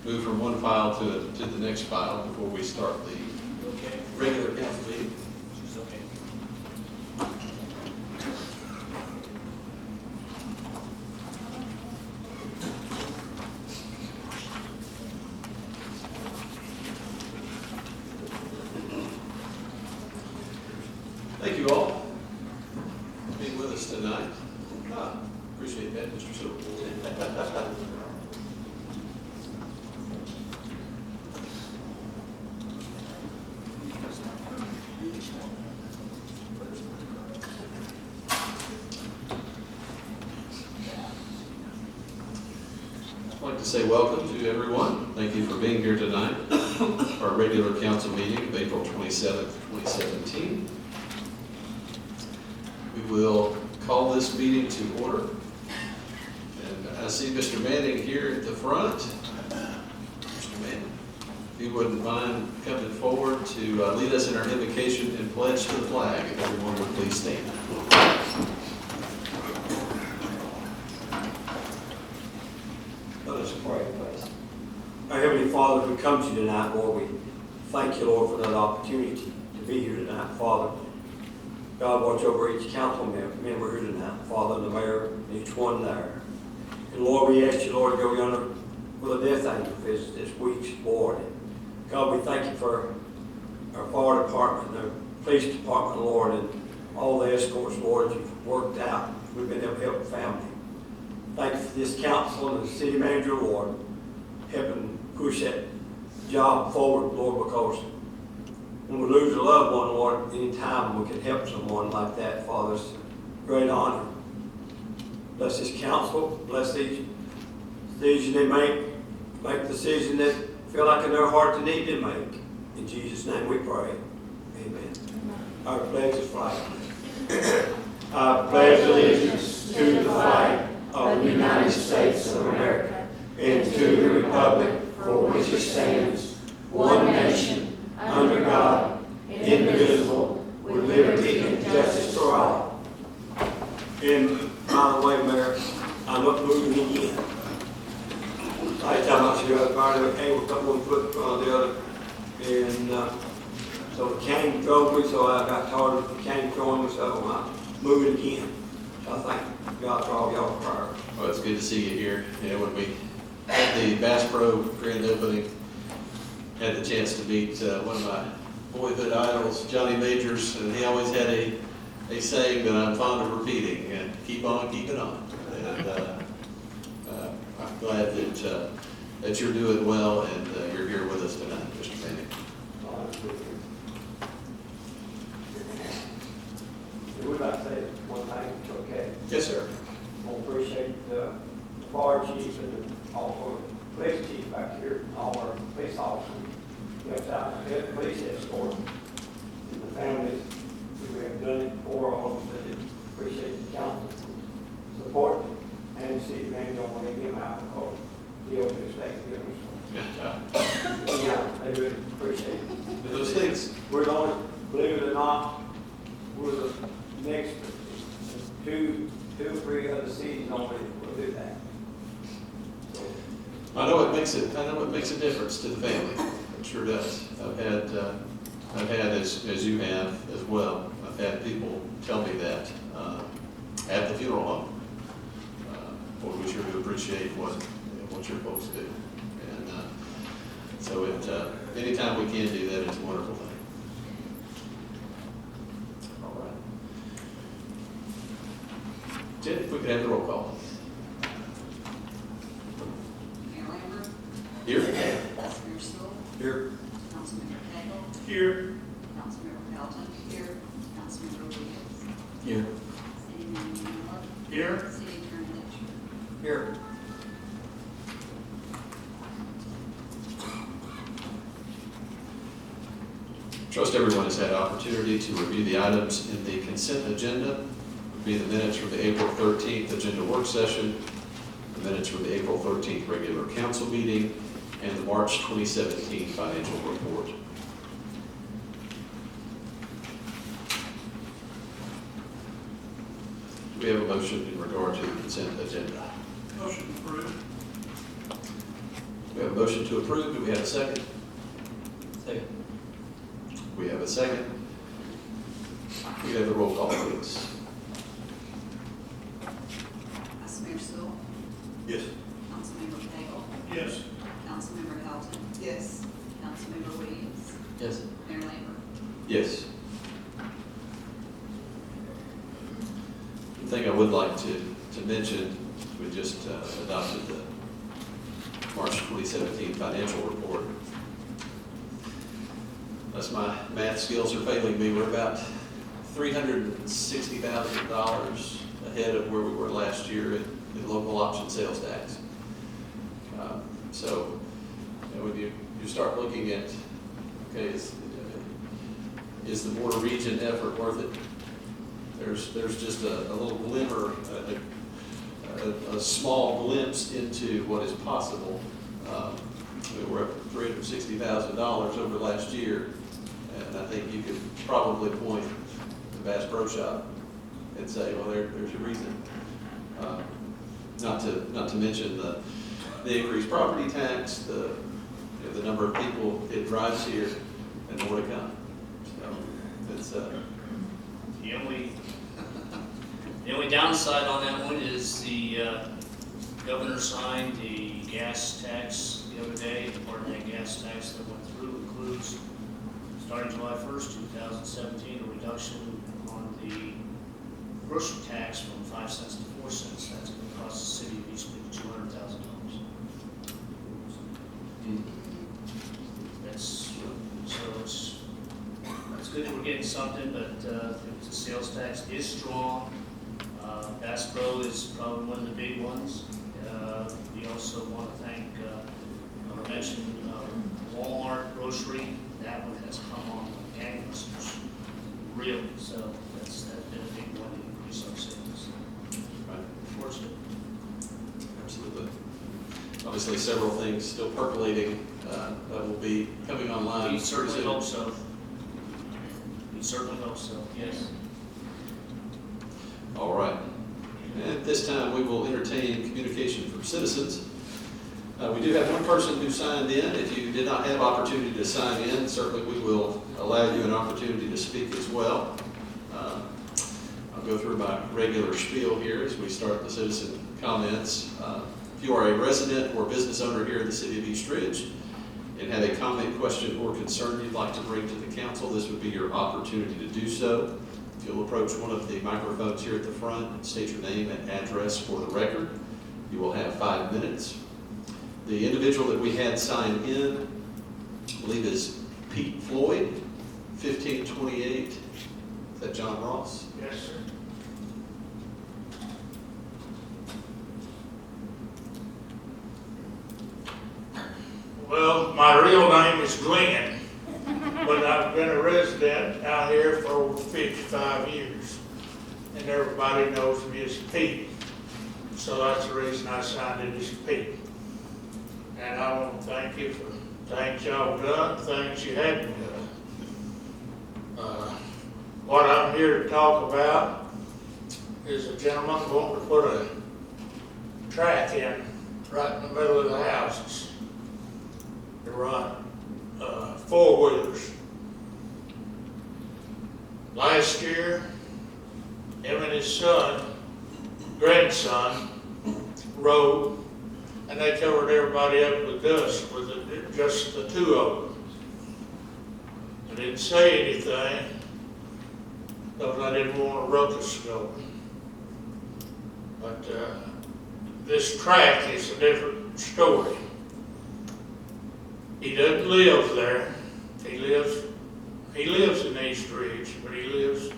move from one file to the next file before we start the regular council meeting. Thank you all for being with us tonight. Appreciate that, Mr. Silverpool. I'd like to say welcome to everyone. Thank you for being here tonight. Our regular council meeting of April 27th, 2017. We will call this meeting to order. And I see Mr. Manning here at the front. Mr. Manning, if you wouldn't mind coming forward to lead us in our invocation and pledge to the flag. If everyone would please stand. Let us pray, please. Our Heavenly Father, we come to you tonight, Lord. We thank you, Lord, for that opportunity to be here tonight, Father. God, watch over each council member here tonight, Father, and the mayor, and each one there. And Lord, we ask you, Lord, to go yonder with a death angel visit this week, Lord. And God, we thank you for our fire department, and our police department, Lord, and all the escorts, Lord, you've worked out. We've been able to help the family. Thank you for this council and the city manager, Lord, helping push that job forward, Lord, because when we lose a loved one, Lord, any time we can help someone like that, Father, it's a great honor. Bless this council, bless each decision they make decisions that feel like in their heart they need to make. In Jesus' name we pray. Amen. Our pledge is flag. I pledge allegiance to the flag of the United States of America and to the republic for which it stands, one nation, under God, indivisible, with liberty and justice for all. And by the way, Mayor, I'm not moving again. Last time I see the fire, they came with a couple of foot in front of the other. And so the cane drove me, so I got tired of the cane throwing me, so I'm moving again. So I thank God for all y'all prayers. Well, it's good to see you here. Yeah, when we had the Bass Pro grand opening, had the chance to meet one of my boyhood idols, Johnny Majors, and he always had a saying that I'm fond of repeating, and keep on keeping on. And I'm glad that you're doing well and you're here with us tonight, Mr. Manning. We'd like to say one thing, if it's okay. Yes, sir. I appreciate the fire chief and also the police chief back here, and all our police officers. Helped out, the police escort, and the families who have done it for all of us. Appreciate the council support and the city manager don't want to get him out because he owes his state givers. Yeah, I really appreciate it. Those things. We're going, believe it or not, we're the next two or three other cities normally will do that. I know it makes a difference to the family. It sure does. I've had as you have as well. I've had people tell me that at the funeral home. Boy, we sure do appreciate what your folks do. And so anytime we can do that, it's a wonderful thing. All right. Jen, if we could have the roll call. Mayor Lambert, Here. Vice Mayor Sewell, Here. Councilmember Cagle, Here. Councilmember Pelton, here, Councilmember Williams, Here. City Manager Miller, Here. City Attorney Letcher. Here. Trust everyone has had opportunity to review the items in the consent agenda. Would be the minutes from the April 13th agenda work session, the minutes from the April 13th regular council meeting, and the March 2017 financial report. Do we have a motion in regard to the consent agenda? Motion approved. We have a motion to approve. Do we have a second? Second. We have a second. We have the roll call, please. Vice Mayor Sewell. Yes. Councilmember Cagle. Yes. Councilmember Hilton. Yes. Councilmember Williams. Yes. Mayor Lambert. Yes. The thing I would like to mention, we just adopted the March 2017 financial report. Unless my math skills are failing me, we're about $360,000 ahead of where we were last year in local option sales tax. So, when you start looking at, okay, is the Board of Region effort worth it? There's just a little glimmer, a small glimpse into what is possible. We're up $360,000 over last year, and I think you could probably point to Bass Pro Shop and say, well, there's your reason. Not to mention the increased property tax, the number of people it drives here, and more to come. So it's The only downside on that one is the governor signed the gas tax the other day. Part of that gas tax that went through includes, starting July 1st, 2017, a reduction on the grocery tax from 5 cents to 4 cents. That's going to cost the city of East Bend $200,000. It's good that we're getting something, but the sales tax is strong. Bass Pro is probably one of the big ones. We also want to thank, I mentioned Walmart grocery. That one has come on gangbusters, really. So that's been a big one to increase our sales. right. Fortunate. Absolutely. Obviously, several things still percolating that will be coming online. We certainly pretty soon. hope so. We certainly hope so, yes. All right. And at this time, we will entertain communication from citizens. We do have one person who signed in. If you did not have opportunity to sign in, certainly we will allow you an opportunity to speak as well. I'll go through my regular spiel here as we start the citizen comments. If you are a resident or business owner here in the city of East Ridge and have a comment, question, or concern you'd like to bring to the council, this would be your opportunity to do so. If you'll approach one of the microphones here at the front and state your name and address for the record, you will have 5 minutes. The individual that we had sign in, I believe, is Pete Floyd, 1528. Is that John Ross? Yes, sir. Well, my real name is Glenn, but I've been a resident out here for over 55 years, and everybody knows me as Pete. So that's the reason I signed it as Pete. And I want to thank you for things y'all done, things you hadn't done. What I'm here to talk about is a gentleman wanting to put a track in right in the middle of the houses to run four-wheelers. Last year, him and his grandson, rode, and they covered everybody up with dust with just the two of them. I didn't say anything because I didn't want a ruckus going. But this track is a different story. He doesn't live there. He lives in East Ridge, but he lives a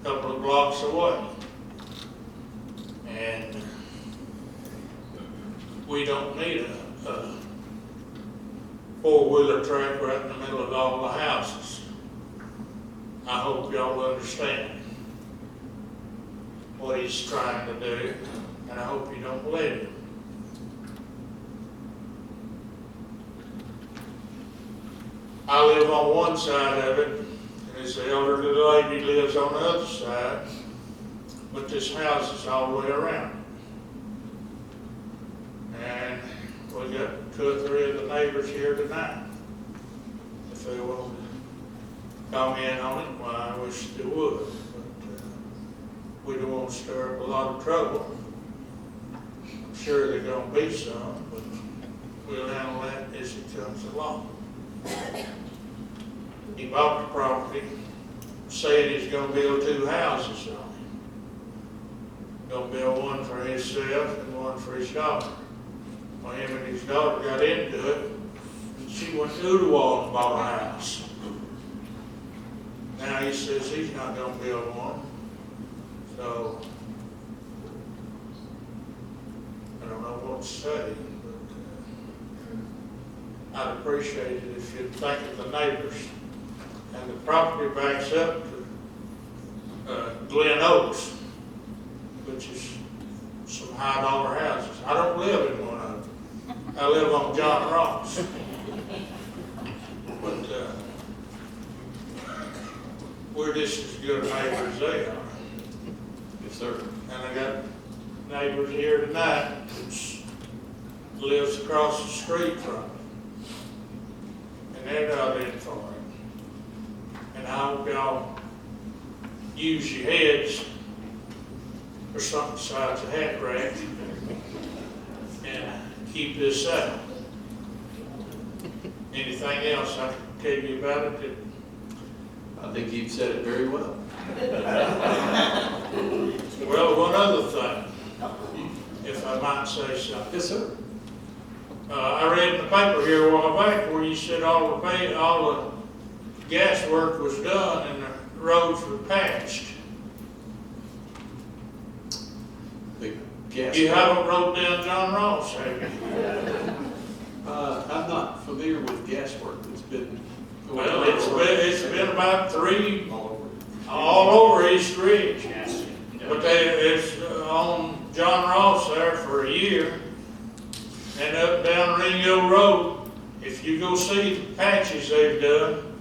couple of blocks away. And we don't need a four-wheeler track right in the middle of all the houses. I hope y'all understand what he's trying to do, and I hope you don't let him. I live on one side of it, and this elderly lady lives on the other side, but this house is all the way around. And we we got 2 or 3 of the neighbors here tonight. If they will comment on it, why, I wish they would, but we don't want to stir up a lot of trouble. I'm sure there's gonna be some, but we'll handle that as it comes along. He bought the property, said he's gonna build 2 houses on it. Gonna build one for himself and one for his daughter. Well, him and his daughter got into it, and she went through the wall and bought a house. Now he says he's not gonna build one, so I don't know what to say, but I'd appreciate it if you'd think of the neighbors. And the property backs up to Glen Oaks, which is some high dollar houses. I don't live in one of them. I live on John Ross. But we're just as good neighbors as they are. Yes, sir. And I got neighbors here tonight that lives across the street from me. And they're not in for it. And I hope y'all use your heads for something besides a hat rack and keep this out. Anything else I can tell you about it? I think you've said it very well. Well, one other thing, if I might say something. Yes, sir. I read in the paper here a while back where you said all the gas work was done and the roads were patched. The gas. You haven't rode down John Ross, have you? I'm not familiar with gas work. It's been. Well, it's been about 3 all over East Ridge. But it's on John Ross there for a year. And up and down Ringo Road, if you go see the patches they've done,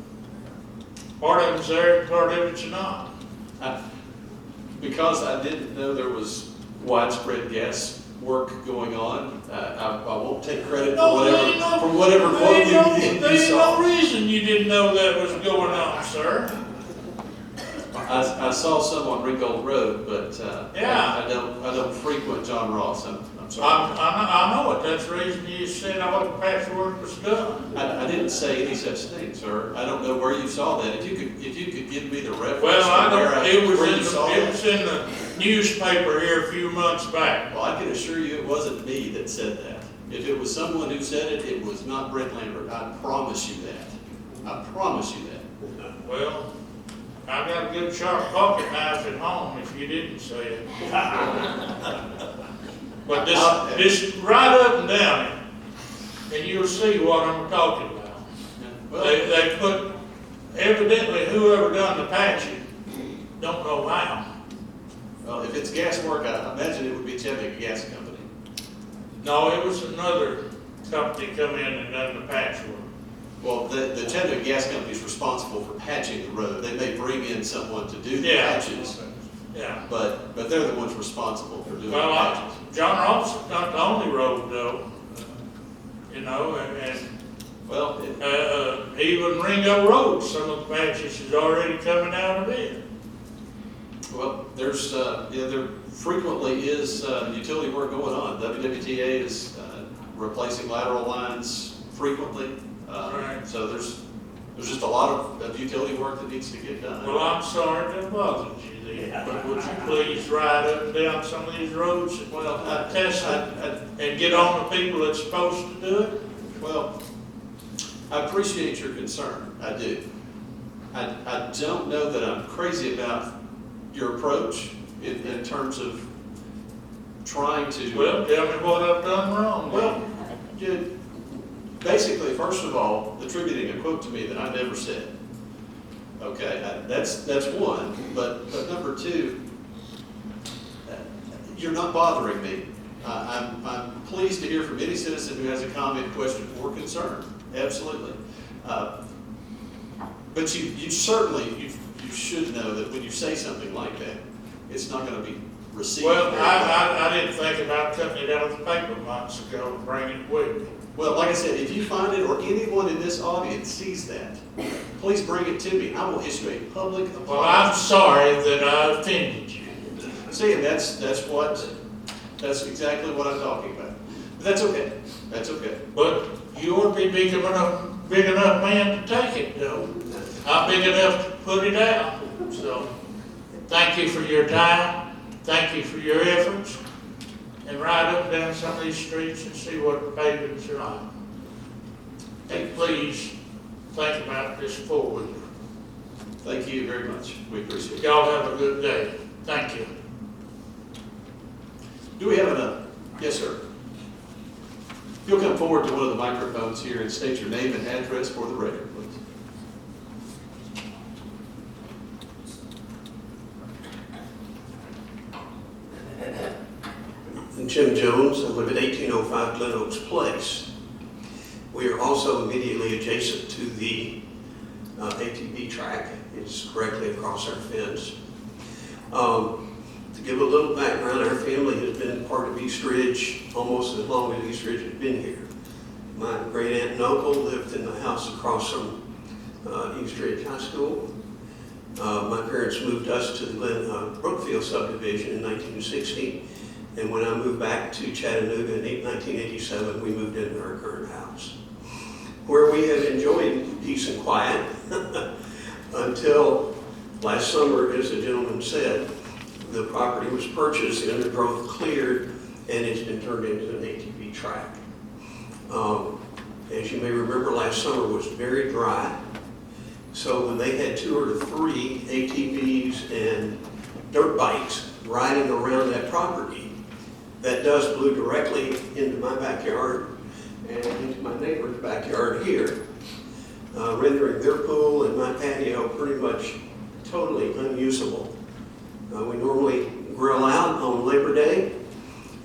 part of it's there, part of it's not. Because I didn't know there was widespread gas work going on, I won't take credit for whatever quote you There ain't saw. no reason you didn't know that was going on, sir. I saw some on Ringgold Road, but Yeah. I don't frequent John Ross. I'm sorry. I know it, that's the reason you said all the patchwork was done. I didn't say any such thing, sir. I don't know where you saw that. If you could give me the reference. Well, I to don't, it was where you saw it that. was in the newspaper here a few months back. Well, I can assure you it wasn't me that said that. If it was someone who said it, it was not Brent Lambert. I promise you that. I promise you that. Well, I got a good sharp pocket knife at home if you didn't say it. But this right up and down it, and you'll see what I'm talking about. Well, They put, evidently whoever done the patching don't know how. well, if it's gas work, I imagine it would be Chemex Gas Company. No, it was another company come in and done the patchwork. Well, the Chattanooga Gas Company is responsible for patching the road. They may bring in someone to do the Yeah. patches, Yeah. but they're the ones responsible for doing the Well, patches. John Ross is not the only road though, you know, and Well, even Ringo Road, some of the patches is already coming out of it. there's, there frequently is utility work going on. WWTA is replacing lateral lines frequently. Right. So there's just a lot of utility work that needs to get done. Well, I'm sorry that bothered you then, but would you please ride up and down some of these roads and Well, test it and get on the people that's supposed to do it? Well, I appreciate your concern, I do. I don't know that I'm crazy about your approach in terms of trying to. Well, tell me what I've done wrong. Well, basically, first of all, attributing a quote to me that I never said. Okay, that's one, but number two, you're not bothering me. I'm pleased to hear from any citizen who has a comment, question, or concern, absolutely. But you certainly, you should know that when you say something like that, it's not gonna be received. Well, very well. I didn't think about cutting it out of the paper months ago and bringing it with me. Well, like I said, if you find it or anyone in this audience sees that, please bring it to me. I will issue a public apology. Well, I'm sorry that I offended you. See, and that's exactly what I'm talking about. But that's okay. That's okay. But you ought to be big enough man to take it, though. I'm big enough to put it out. So, thank you for your time. Thank you for your efforts. And ride up and down some of these streets and see what the pavements are like. And please think about this four-wheeler. Thank you very much. We appreciate it. Y'all have a good day. Thank you. Do we have another? Yes, sir. If you'll come forward to one of the microphones here and state your name and address for the record, please. I'm Jim Jones. I live at 1805 Glen Oaks Place. We are also immediately adjacent to the ATV track. It's directly across our fence. To give a little background, our family has been part of East Ridge almost as long as East Ridge has been here. My great aunt and uncle lived in the house across from East Ridge High School. My parents moved us to the Brookfield subdivision in 1960. And when I moved back to Chattanooga in 1987, we moved into our current house, where we have enjoyed peace and quiet until last summer, as the gentleman said, the property was purchased, the undergrowth cleared, and it's been turned into an ATV track. As you may remember, last summer was very dry. So when they had 2 or 3 ATVs and dirt bikes riding around that property, that dust blew directly into my backyard and into my neighbor's backyard here, rendering their pool and my patio pretty much totally unusable. We normally grill out on Labor Day,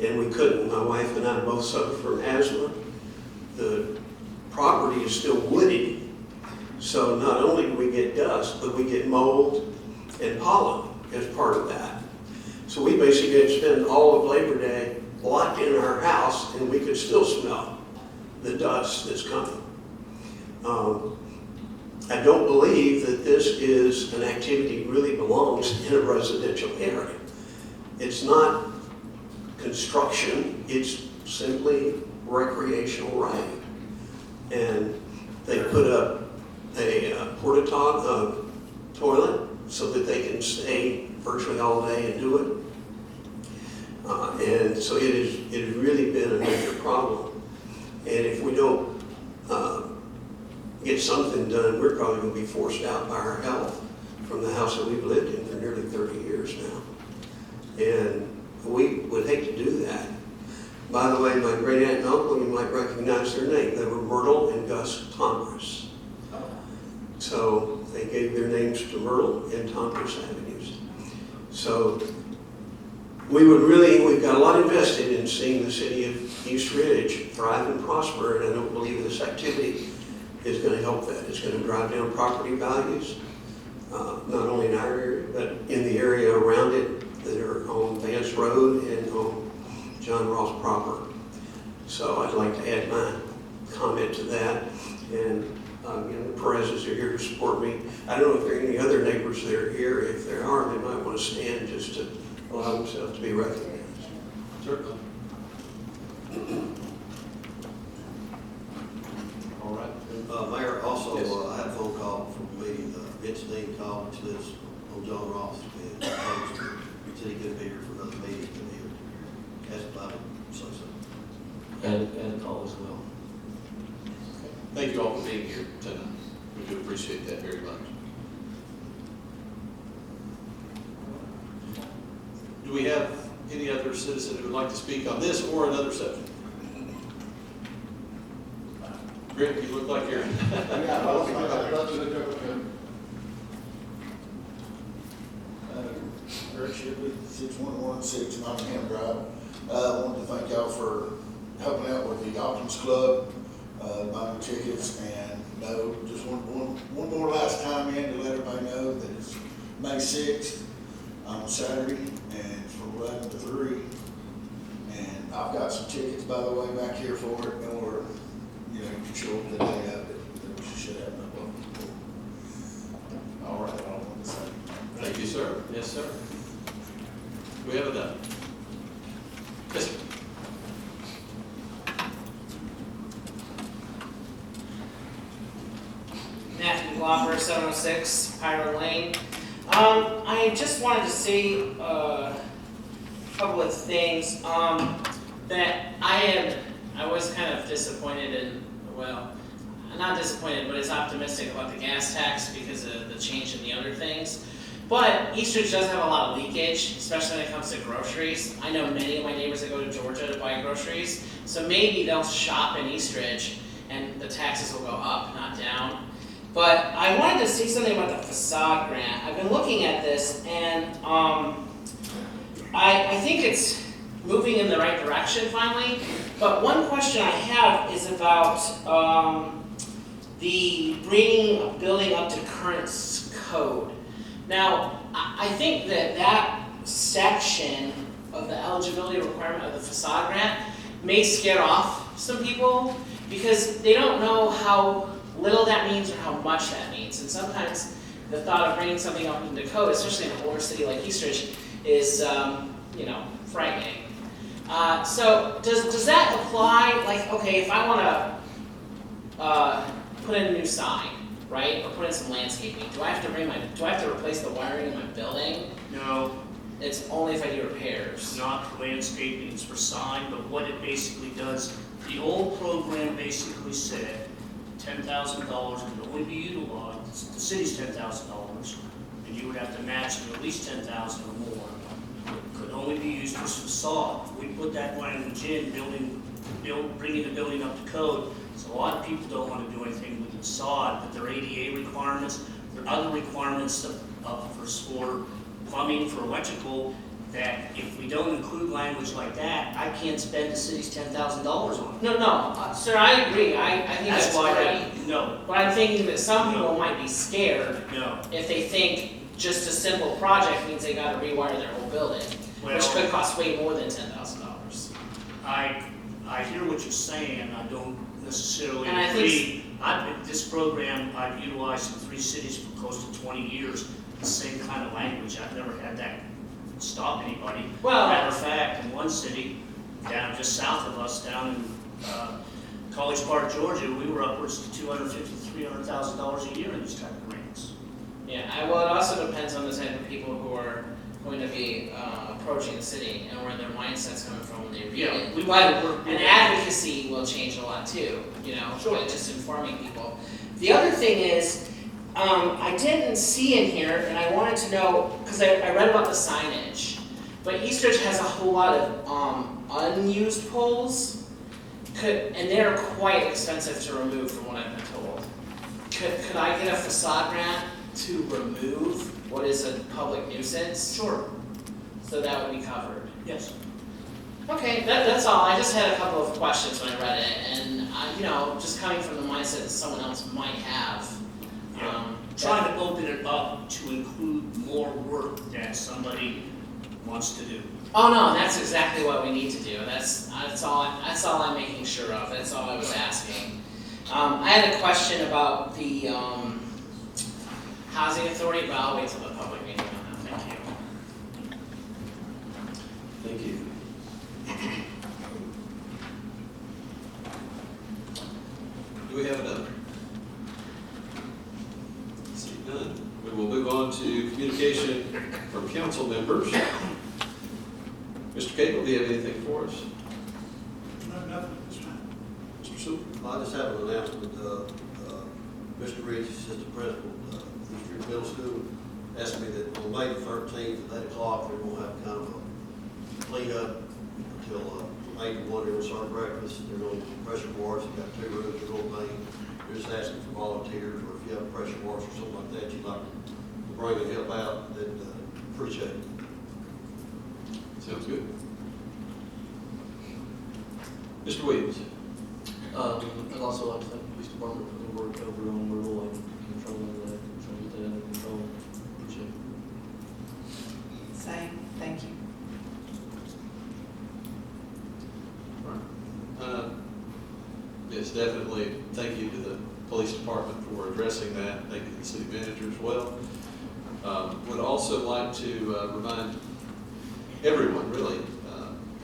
and we couldn't. My wife and I both suffer from asthma. The property is still wooded, so not only do we get dust, but we get mold and pollen as part of that. So we basically had to spend all of Labor Day locked in our house, and we could still smell the dust that's coming. I don't believe that this is an activity that really belongs in a residential area. It's not construction, it's simply recreational riding. And they put up a toilet so that they can stay virtually all day and do it. And so it has really been a major problem. And if we don't get something done, we're probably going to be forced out by our health from the house that we've lived in for nearly 30 years now. And we would hate to do that. By the way, my great aunt and uncle, you might recognize their name. They were Myrtle and Gus Tomris. So they gave their names to Myrtle and Tomris Avenues. So we've got a lot invested in seeing the city of East Ridge thrive and prosper, and I don't believe this activity is going to help that. It's going to drive down property values, not only in our area, but in the area around it that are on Vance Road and on John Ross proper. So I'd like to add my comment to that. And the Perez's are here to support me. I don't know if there are any other neighbors that are here. If there are, they might want to stand just to allow themselves to be recognized. Certainly. All right. Mayor, also, Yes. I had a phone call from a lady, Vince Dean called, which lives on John Ross, and said he couldn't be here for another meeting, and he would ask about it, so. And a call as well. Thank you all for being here tonight. We do appreciate that very much. Do we have any other citizen who would like to speak on this or another subject? Rick, you look like you're... Eric Shipley, 6116 Nottingham Drive. I wanted to thank y'all for helping out with the Options Club, buying tickets, and just one more last time in to let everybody know that it's May 6th on Saturday, and it's for 11 to 3. And I've got some tickets, by the way, back here for it, and we're, you know, you can show them the day of it, that we should have no problem. All right, I want to say. Thank you, sir. Yes, sir. We have it done. Yes, sir. Matthew Glover, 706 Pyro Lane. I just wanted to say a couple of things. That I was kind of disappointed in, well, not disappointed, but as optimistic about the gas tax because of the change in the other things. But Eastridge does have a lot of leakage, especially when it comes to groceries. I know many of my neighbors that go to Georgia to buy groceries, so maybe they'll shop in Eastridge and the taxes will go up, not down. But I wanted to say something about the facade grant. I've been looking at this and I think it's moving in the right direction finally. But one question I have is about the bringing a building up to current code. Now, I think that section of the eligibility requirement of the facade grant may scare off some people because they don't know how little that means or how much that means. And sometimes the thought of bringing something up into code, especially in an older city like Eastridge, is frightening. So does that apply? Like, okay, if I want to put in a new sign, right, or put in some landscaping, do I have to replace the wiring in my building? No, It's only if I do repairs. it's not for landscaping, it's for sign, but what it basically does, the old program basically said $10,000 could only be utilized, the city's $10,000, and you would have to match it at least $10,000 or more. Could only be used for facade. We put that language in, bringing the building up to code. So a lot of people don't want to do anything with the facade, but there are ADA requirements, there are other requirements for plumbing, for electrical, that if we don't include language like that, I can't spend the city's $10,000 on it. No, sir, I agree. I think that's why great. No, But I'm thinking that some people might be scared no. if they think just a simple project means they gotta rewire their whole building, which Well, could cost way more than $10,000. I hear what you're saying, I don't necessarily And I think agree. This program, I've utilized in 3 cities for close to 20 years, the same kind of language, I've never had that stop anybody. Well- Matter of fact, in one city, down just south of us, down in College Park, Georgia, we were upwards to $250,000, $300,000 a year in these type of grants. Yeah, well, it also depends on the type of people who are going to be approaching the city and where their mindset's coming from when they read Yeah, it. we But work- an advocacy will change a lot too, Sure. by just informing people. The other thing is, I didn't see in here, and I wanted to know, because I read about the signage, but Eastridge has a whole lot of unused poles, and they're quite expensive to remove from what I've been told. Could I get a facade grant to remove what is a public nuisance? Sure, So that would be covered. yes. Okay, that's all. I just had a couple of questions when I read it, and just coming from the mindset that someone else might have. Trying to open it up to include more work that somebody wants to do. Oh no, that's exactly what we need to do. That's all I'm making sure of. That's all I was asking. I had a question about the housing authority, but I'll wait till the public meeting on that. Thank you. Thank you. Do we have another? See none. We will move on to communication from council members. Mr. Cagle, do you have anything for us? Nothing at this time. Mr. Sewell? I just have an announcement, Mr. Rich, assistant principal, Eastridge Middle School, asked me that on May the 13th at 8 o'clock, they're gonna have kind of a cleanup until 8 to 1, they're gonna start breakfast, they're gonna pressure wash, they've got 2 rooms they're gonna paint. They're just asking for volunteers, or if you have a pressure wash or something like that, you'd like to bring and help out, then appreciate it. Sounds good. Mr. Williams? I'd also like to thank the police department for their work over on Myrtle and controlling that, trying to get that under control. Appreciate it. Same, thank you. is definitely, thank you to the police department for addressing that, thank you to the city manager as well. Would also like to remind everyone, really,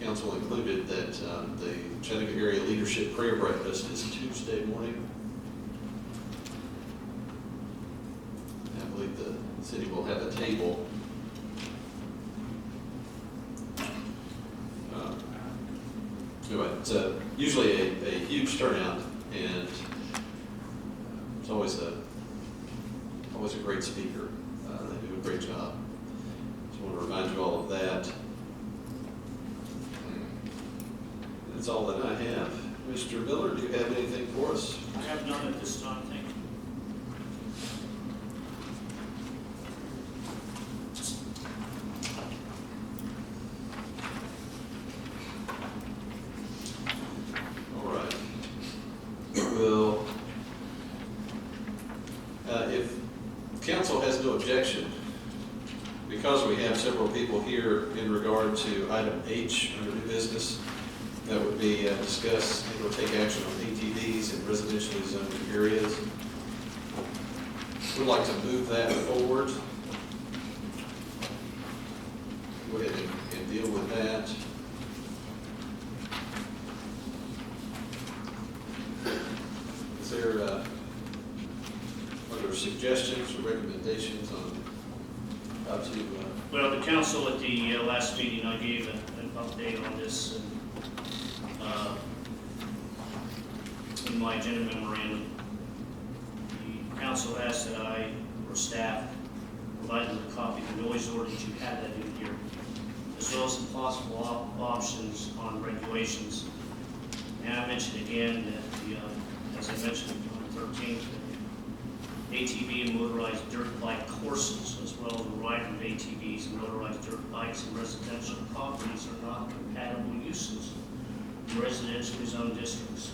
council included, that the Chattanooga Area Leadership Prayer Breakfast is Tuesday morning. I believe the city will have a table. Anyway, it's usually a huge turnout, and it's always a great speaker. They do a great job. Just want to remind you all of that. That's all that I have. Mr. Miller, do you have anything for us? I have none at this time, thank you. All right. Well, if council has no objection, because we have several people here in regard to item H under new business, that would be discuss and or take action on ATVs in residentially zoned areas. We'd like to move that forward. Go ahead and deal with that. Is there, are there suggestions or recommendations on how to, Well, the council at the last meeting, I gave an update on this in my agenda memorandum. The council asked that I, or staff, provide them a copy of the noise ordinance. You have that in here, as well as some possible options on regulations. And I mentioned again that the, as I mentioned on the 13th, ATV and motorized dirt bike courses, as well as the riding of ATVs and motorized dirt bikes in residential properties are not compatible uses in residentially zoned districts.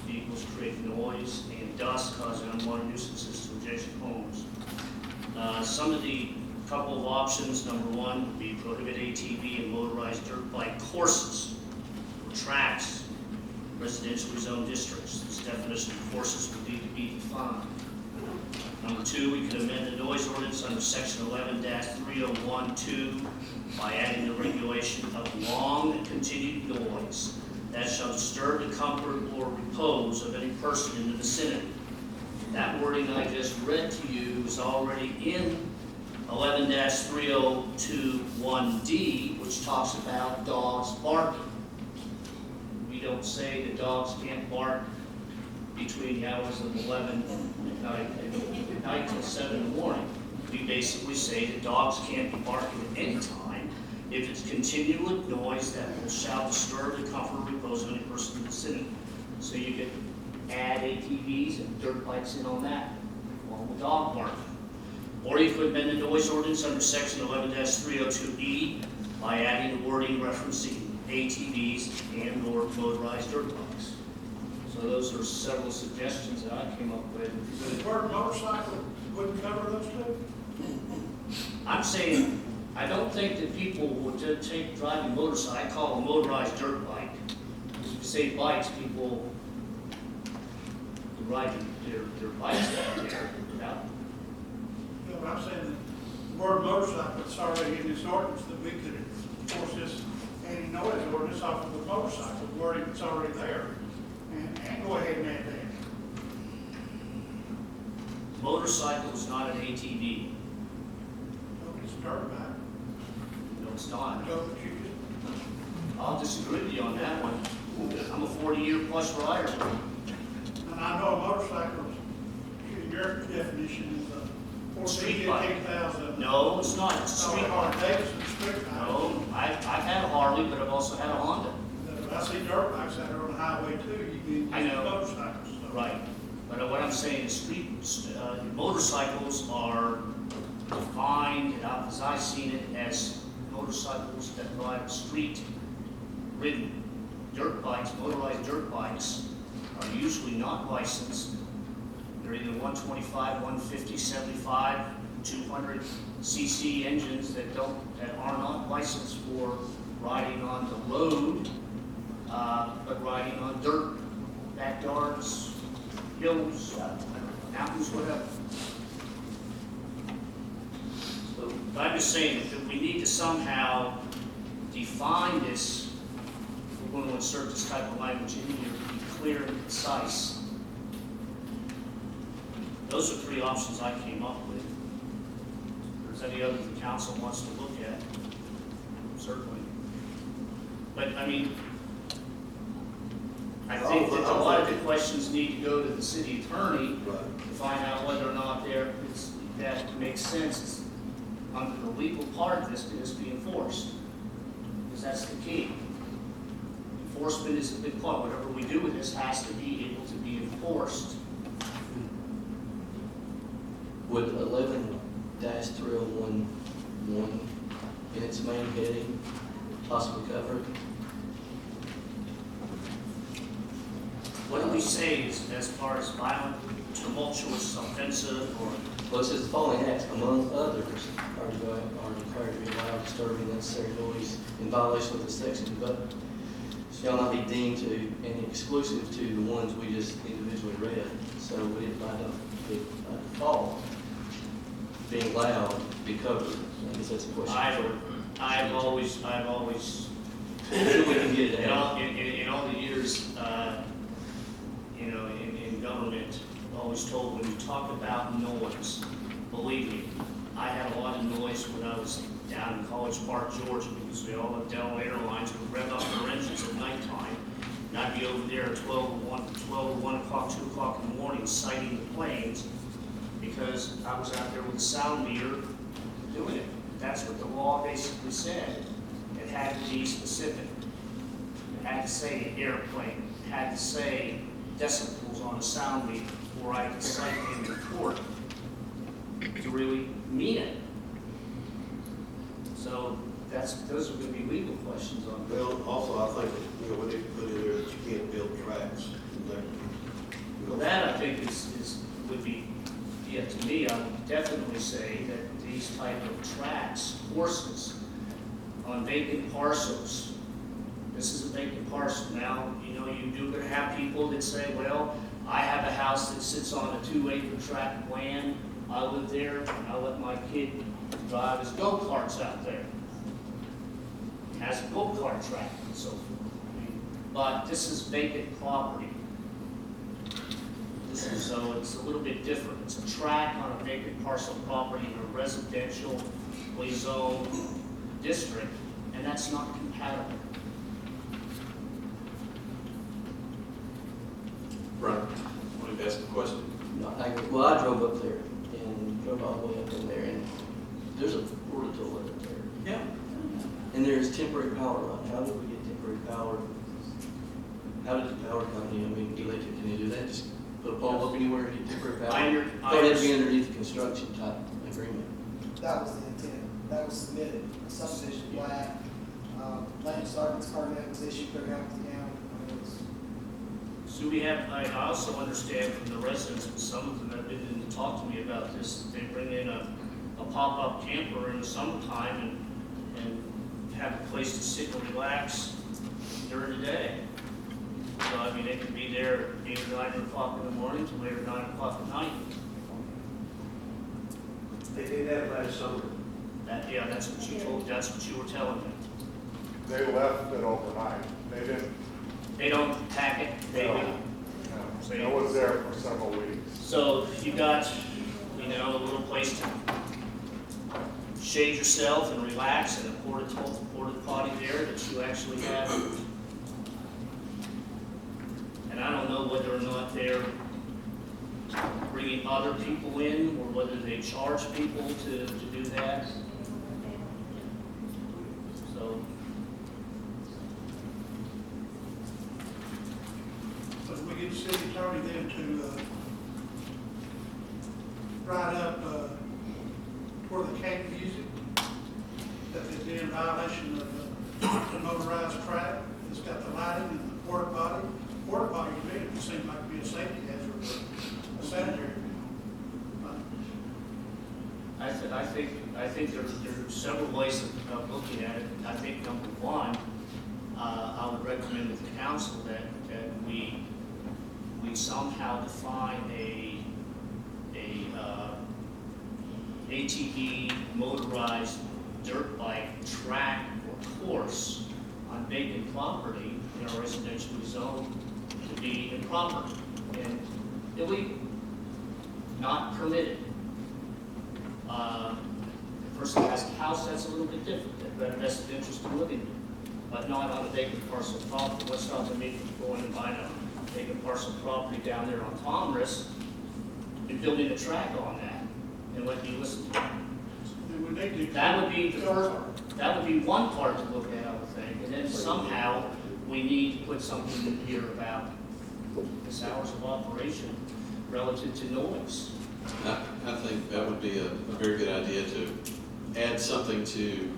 Vehicles create noise and dust causing unwanted nuisances to adjacent homes. Some of the couple of options, number one, would be prohibit ATV and motorized dirt bike courses or tracks in residentially zoned districts. This definition of courses would need to be defined. Number two, we could amend the noise ordinance under section 11-3012 by adding the regulation of long and continued noise that shall disturb the comfort or repose of any person in the vicinity. That wording I just read to you is already in 11-3021D, which talks about dogs barking. We don't say that dogs can't bark between the hours of 11 at night till 7 in the morning. We basically say that dogs can't be barking at any time if it's continual noise that shall disturb the comfort or repose of any person in the vicinity. So you could add ATVs and dirt bikes in on that, along with dog barking. Or you could amend the noise ordinance under section 11-302E by adding the wording referencing ATVs and or motorized dirt bikes. So those are several suggestions that I came up with. The word motorcycle wouldn't cover those two? I'm saying, I don't think that people would take driving motorcycle, I call them motorized dirt bike. If you say bikes, people ride their bikes out there without. No, but I'm saying the word motorcycle is already in this ordinance, that we could enforce this anti-noise ordinance off of the motorcycle wording that's already there. And go ahead and add that. Motorcycle is not an ATV. No, it's a dirt bike. No, it's not. No, but you I'll disagree with you on that one. I'm a 40-year plus rider. and I know a motorcycle, your definition is a Street 14, bike. 15,000. No, it's not. It's a Street street Harley bike. Davidson street bike. No, I've had a Harley, but I've also had a Honda. I see dirt bikes out there on the highway too, you I can use know. motorcycles. So. Right. But what I'm saying is motorcycles are defined, as I've seen it, as motorcycles that ride street ridden. Dirt bikes, motorized dirt bikes, are usually not licensed. They're either 125, 150, 75, 200 cc engines that are not licensed for riding on the road, but riding on dirt backyards, hills, mountains, whatever. So, but I'm just saying that we need to somehow define this, if we're going to insert this type of language in here, to be clear and concise. Those are three options I came up with. If there's any other the council wants to look at, certainly. But, I mean, I think that a lot of the questions need to go to the city attorney Right. to find out whether or not that makes sense under the legal part of this, can this be enforced? Because that's the key. Enforcement is the big part. Whatever we do with this has to be able to be enforced. Would 11-3011 in its main heading possibly cover it? What do we say as far as violent, tumultuous, offensive, or Well, it says the following acts, among others, are declared to be loud, disturbing, unnecessary noise in violation of this section, but shall not be deemed to and exclusive to the ones we just individually read. So we didn't by default, being loud, be covered. I guess that's a question. I've always, Until we can get it in out. all the years, you know, in government, I've always told when you talk about noise, believe me, I had a lot of noise when I was down in College Park, Georgia, because we all had Delaware Airlines would rev up their engines at nighttime. And I'd be over there at 12 or 1 o'clock, 2 o'clock in the morning sighting the planes because I was out there with a sound meter doing it. That's what the law basically said. It had to be specific. It had to say airplane. It had to say decibels on a sound meter before I could cite it in court to really mean it. So those are going to be legal questions on that. Well, also, I think, you know, we need to put in there that you can't build tracks in there. Well, that I think would be, yeah, to me, I would definitely say that these type of tracks, courses on vacant parcels, this is a vacant parcel. Now, you know, you do gonna have people that say, well, I have a house that sits on a 2-acre tract of land. I live there, and I let my kid drive his go-karts out there. Has a go-kart track and so forth. But this is vacant property. So it's a little bit different. It's a tract on a vacant parcel of property in a residential zoned district, and that's not compatible. Right. Want to ask a question? Well, I drove up there and drove all the way up in there, and there's a water toilet up there. Yeah. And there's temporary power line. How did we get temporary power? How did the power company, I mean, electric, can you do that? Just put a pole up anywhere and get temporary power? Thought it'd be underneath the construction type agreement. That was the intent. That was submitted, a subdivision plat. Land Sergeant's permit was issued for out of the county. So we have, I also understand from the residents, and some of them have been in to talk to me about this, that they bring in a pop-up camper in the summertime and have a place to sit and relax during the day. So, I mean, they could be there 8 or 9 o'clock in the morning to later 9 o'clock at night. They did that last summer. Yeah, that's what you were telling me. They left it overnight. They don't pack it, they do. I was there for several weeks. So you got, you know, a little place to shade yourself and relax, and a porta potty there that you actually have. And I don't know whether or not they're bringing other people in, or whether they charge people to do that. So, But we get the city attorney then to write up where they can't use it, that they'd be in violation of the motorized track, it's got the lighting and the porta potty. Porta potty to me, it seems like to be a safety hazard, or a sanitary. I think there are several ways of looking at it. I think number one, I would recommend with the council that we we somehow define a ATV motorized dirt bike track or course on vacant property in a residential zone to be improper and illegal, not permitted. The person has a house, that's a little bit different, they've got a vested interest in living there, but not on a vacant parcel of property. What's stopping me from going and buying a vacant parcel of property down there on Tomris and building a track on that and let me listen to it? And we need to. That would be the first, that would be one part to look at, I would think, and then somehow we need to put something in here about this hours of operation relative to noise. I think that would be a very good idea to add something to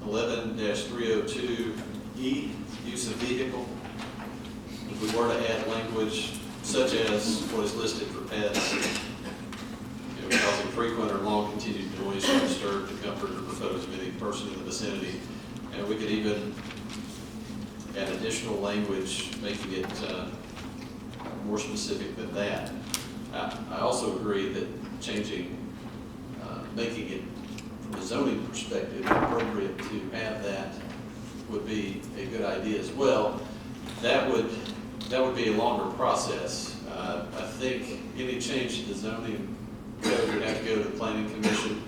11-302E, use of vehicle. If we were to add language such as what is listed for pets, causing frequent or long continued noise to disturb the comfort or repose of any person in the vicinity. And we could even add additional language making it more specific than that. I also agree that changing, making it from a zoning perspective appropriate to have that would be a good idea as well. That would be a longer process. I think any change to the zoning code would have to go to the planning commission.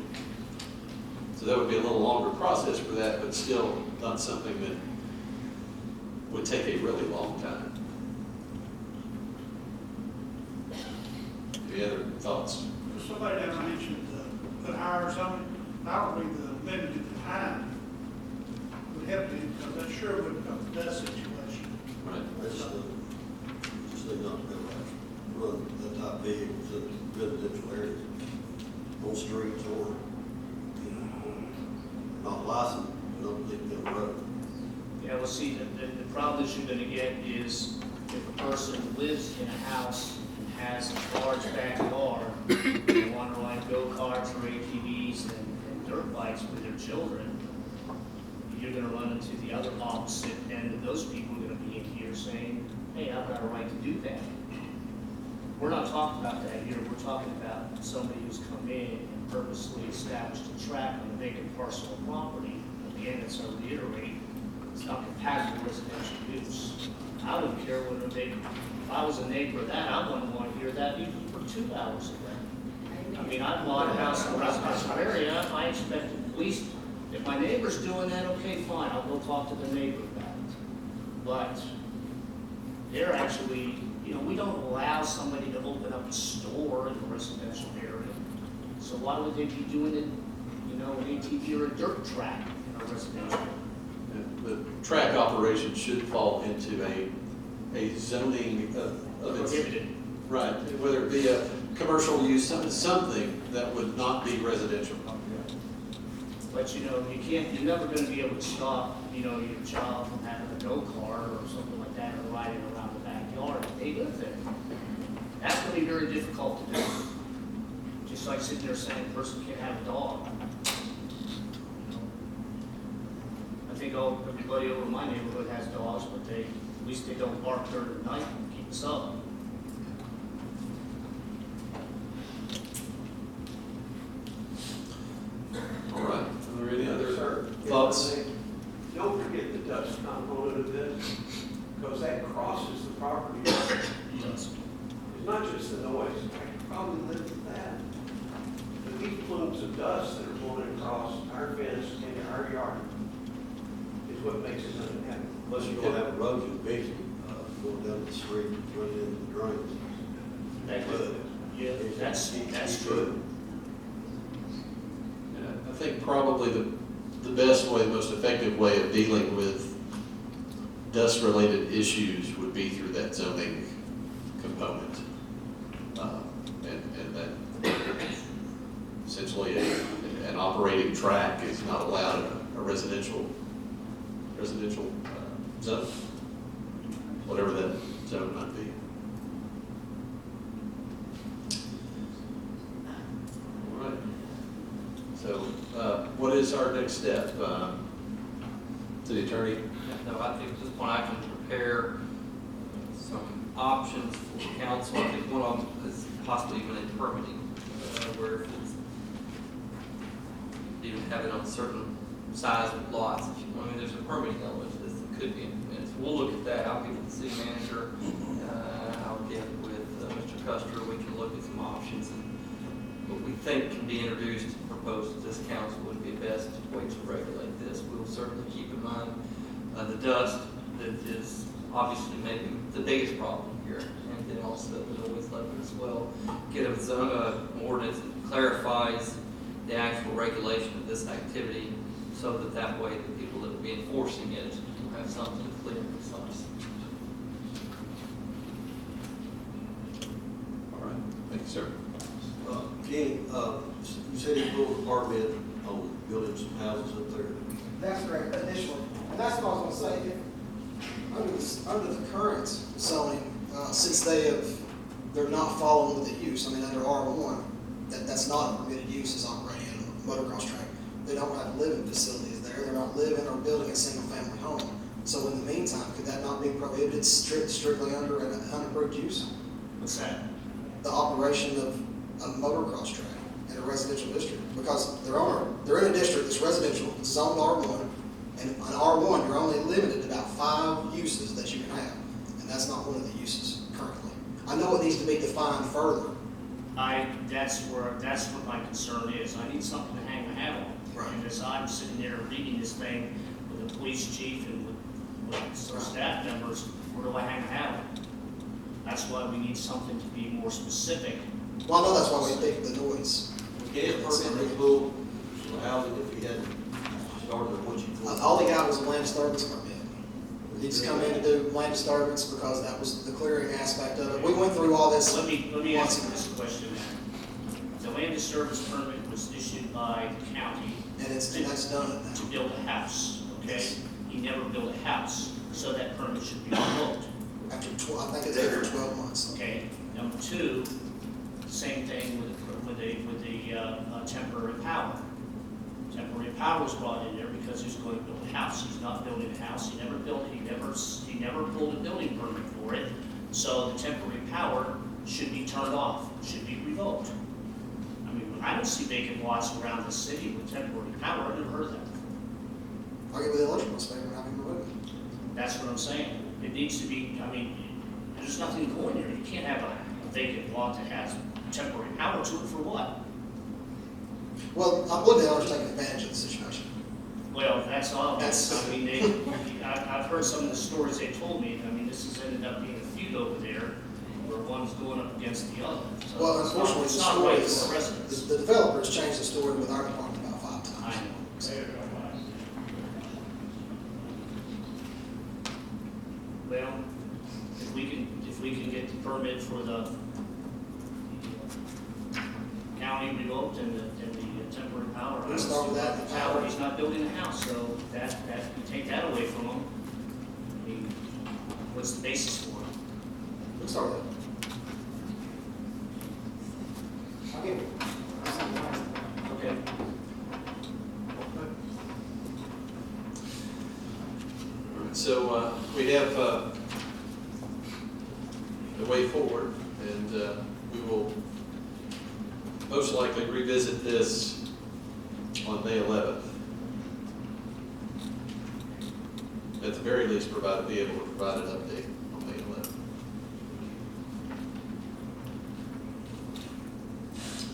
So that would be a little longer process for that, but still not something that would take a really long time. Any other thoughts? Somebody down there mentioned put hours on it. Probably the limited time would help you, because that sure would help that situation. Right. Just need not to be able to run that type of vehicles in residential areas, on streets or, not licensed, don't leave them road. Yeah, well, see, the problem that you're gonna get is if a person lives in a house and has a large backyard, they wanna ride go-karts or ATVs and dirt bikes with their children, you're gonna run into the other opposite end of those people are gonna be in here saying, hey, I've got a right to do that. We're not talking about that here, we're talking about somebody who's come in and purposely established a track on a vacant parcel of property. Again, it's a reiterate, it's not compatible with residential use. I wouldn't care whether they, if I was a neighbor of that, I wouldn't want to hear that even for 2 hours a day. I mean, I bought a house in a residential area, I expected at least, if my neighbor's doing that, okay, fine, I'll go talk to the neighbor about it. But they're actually, you know, we don't allow somebody to open up a store in a residential area. So why would they be doing it, you know, an ATV or a dirt track in a residential area? The track operation should fall into a zoning of its. Prohibited. Right, whether it be a commercial use, something that would not be residential. But you know, you're never gonna be able to stop, you know, your child from having a go-kart or something like that, or riding around the backyard if they live there. That's gonna be very difficult to do. Just like sitting there saying a person can't have a dog. I think everybody over in my neighborhood has dogs, but at least they don't bark during the night and keep us up. All right, are there any other thoughts? Don't forget the dust component of this, because that crosses the property. Yes. It's not just the noise, I could probably live with that. The big plumes of dust that are blowing across our fence and our yard is what makes us unhappy. Plus you're gonna have erosion eventually, going down the street, running into the drains. Yeah, that's true. I think probably the best way, the most effective way of dealing with dust-related issues would be through that zoning component. And that essentially an operating track is not allowed in a residential zone, whatever that zone might be. All right. So, what is our next step? City Attorney? No, I think at this point I can prepare options for council. I think one of them is possibly even in permitting, where if it's even have it on certain size of lots. I mean, there's a permitting element to this that could be implemented. So we'll look at that. I'll get with the city manager. I'll get with Mr. Custer. We can look at some options and what we think can be introduced and proposed to this council would be best way to regulate this. We'll certainly keep in mind the dust that is obviously maybe the biggest problem here, and then also the noise level as well. Get a zone ordinance that clarifies the actual regulation of this activity, so that that way the people that will be enforcing it will have something clear and concise. All right, thank you, sir. Kenny, you said you pulled a permit on building some houses up there. That's correct, initially. And that's what I was gonna say, under the current zoning, since they're not following with the use, I mean, under R1, that's not a permitted use is operating a motocross track. They don't have living facilities there, they're not living or building a single-family home. So in the meantime, could that not be prohibited strictly under an unapproved use? What's that? The operation of a motocross track in a residential district, because they're in a district that's residential, it's zoned R1, and on R1, you're only limited to about 5 uses that you can have, and that's not one of the uses currently. I know it needs to be defined further. That's what my concern is. I need something to hang my hat on. Right. And as I'm sitting there reading this thing with the police chief and with some staff members, where do I hang my hat on? That's why we need something to be more specific. Well, I know that's why we picked the noise. We can't permit to pull some housing if you hadn't started on what you pulled. All they got was a land disturbance permit. He just come in to do land disturbance because that was the clearing aspect of it. We went through all this. Let me ask you this question then. The land disturbance permit was issued by the county And that's done now. to build a house, okay? Yes. He never built a house, so that permit should be revoked, After I think it's after 12 months. okay? Number two, same thing with the temporary power. Temporary power was brought in there because he's going to build a house. He's not building a house. He never pulled a building permit for it. So the temporary power should be turned off, should be revoked. I mean, I don't see vacant lots around the city with temporary power. I've never heard of that. I'll get with the electrical inspector and have him remove it. That's what I'm saying. It needs to be, I mean, there's nothing going there. You can't have a vacant lot that has temporary power to it for what? Well, I believe the owner's taking advantage of the situation. Well, that's obvious. That's- I mean, I've heard some of the stories they told me. I mean, this has ended up being a feud over there where one's going up against the other. So Well, it's not- unfortunately, the it's not story right is, for residents. the developers changed the story with our department about 5 I times. know. Well, if we can get the permit for the county revoked and the temporary power. Let's start with that, the power. He's not building a house, so that, we take that away from him. I mean, what's the basis for it? Let's start with that. I'll give it. Okay. All right, so we have the way forward, and we will most likely revisit this on May 11th. At the very least, be able to provide an update on May 11th.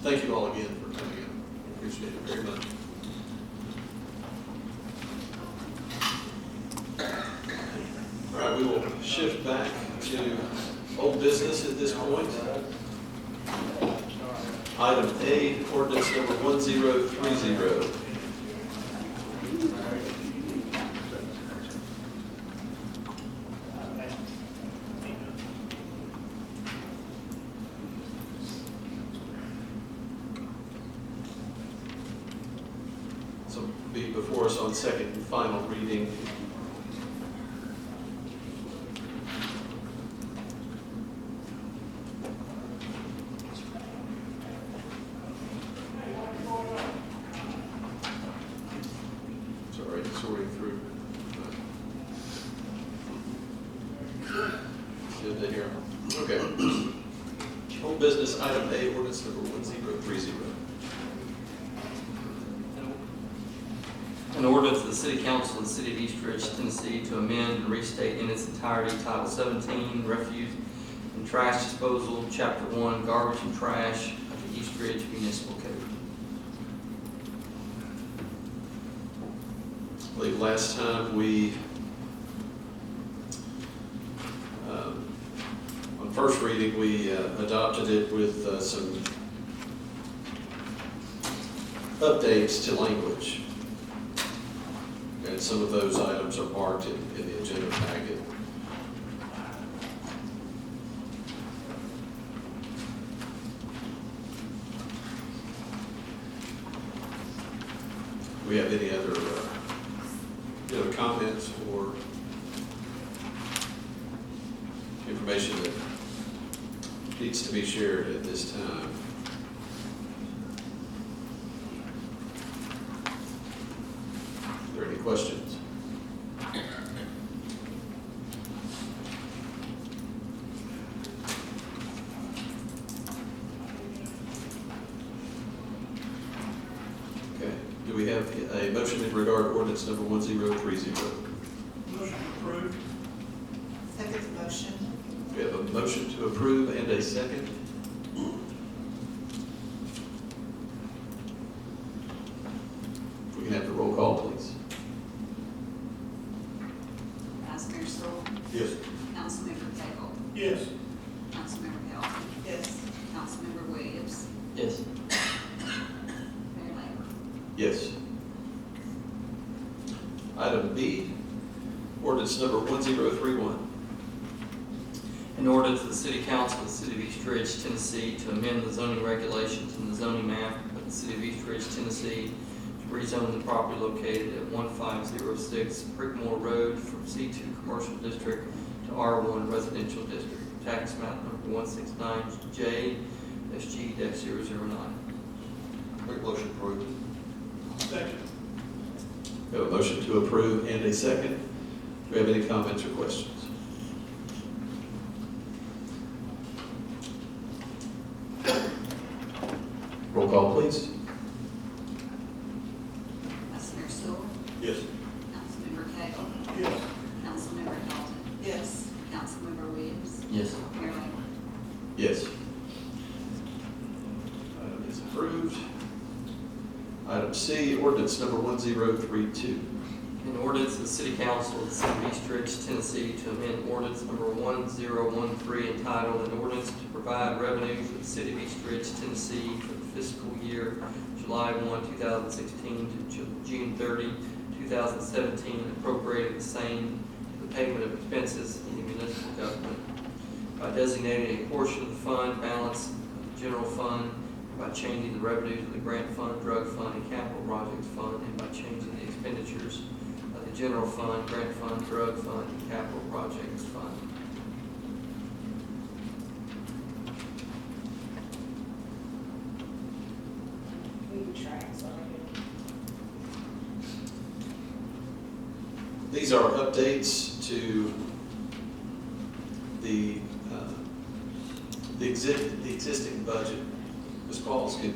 Thank you all again for coming in. Appreciate it very much. All right, we will shift back to old business at this point. Item A, ordinance number 1030. So be before us on second and final reading. Sorry, sorting through. agenda here. Okay. Old business, item A, ordinance number 1030. An ordinance of the City Council of the City of East Ridge, Tennessee to amend and restate in its entirety Title 17, Refuse and Trash Disposal, Chapter 1, Garbage and Trash of the East Ridge Municipal Code. I believe last time we, on first reading, we adopted it with some updates to language. And some of those items are marked in the agenda packet. Do we have any other comments or information that needs to be shared at this time? Are there any questions? Okay, do we have a motion in regard to ordinance number 1030? Motion approved. Second motion. We have a motion to approve and a second. We can have the roll call, please. Vice Mayor Stoll. Yes. Councilmember Cagle. Yes. Councilmember Hilton. Yes. Councilmember Williams. Yes. Mayor Lambert. Yes. Item B, ordinance number 1031. An ordinance of the City Council of the City of East Ridge, Tennessee to amend the zoning regulations and the zoning map of the City of East Ridge, Tennessee to rezone the property located at 1506 Brickmore Road from C2 Commercial District to R1 Residential District, tax map number 169J SG-009. Make motion approved. Second. We have a motion to approve and a second. Do we have any comments or questions? Roll call, please. Vice Mayor Stoll. Yes. Councilmember Cagle. Yes. Councilmember Hilton. Yes. Councilmember Williams. Yes. Mayor Lambert. Yes. Item is approved. Item C, ordinance number 1032. An ordinance of the City Council of the City of East Ridge, Tennessee to amend ordinance number 1013 entitled an ordinance to provide revenue for the City of East Ridge, Tennessee for the fiscal year July 1, 2016 to June 30, 2017, appropriating the same to the payment of expenses in the municipal government by designating a portion of the fund balance of the general fund, by changing the revenues of the grant fund, drug fund, and capital projects fund, and by changing the expenditures of the general fund, grant fund, drug fund, and capital projects fund. These are updates to the existing budget. Ms. Pauls, could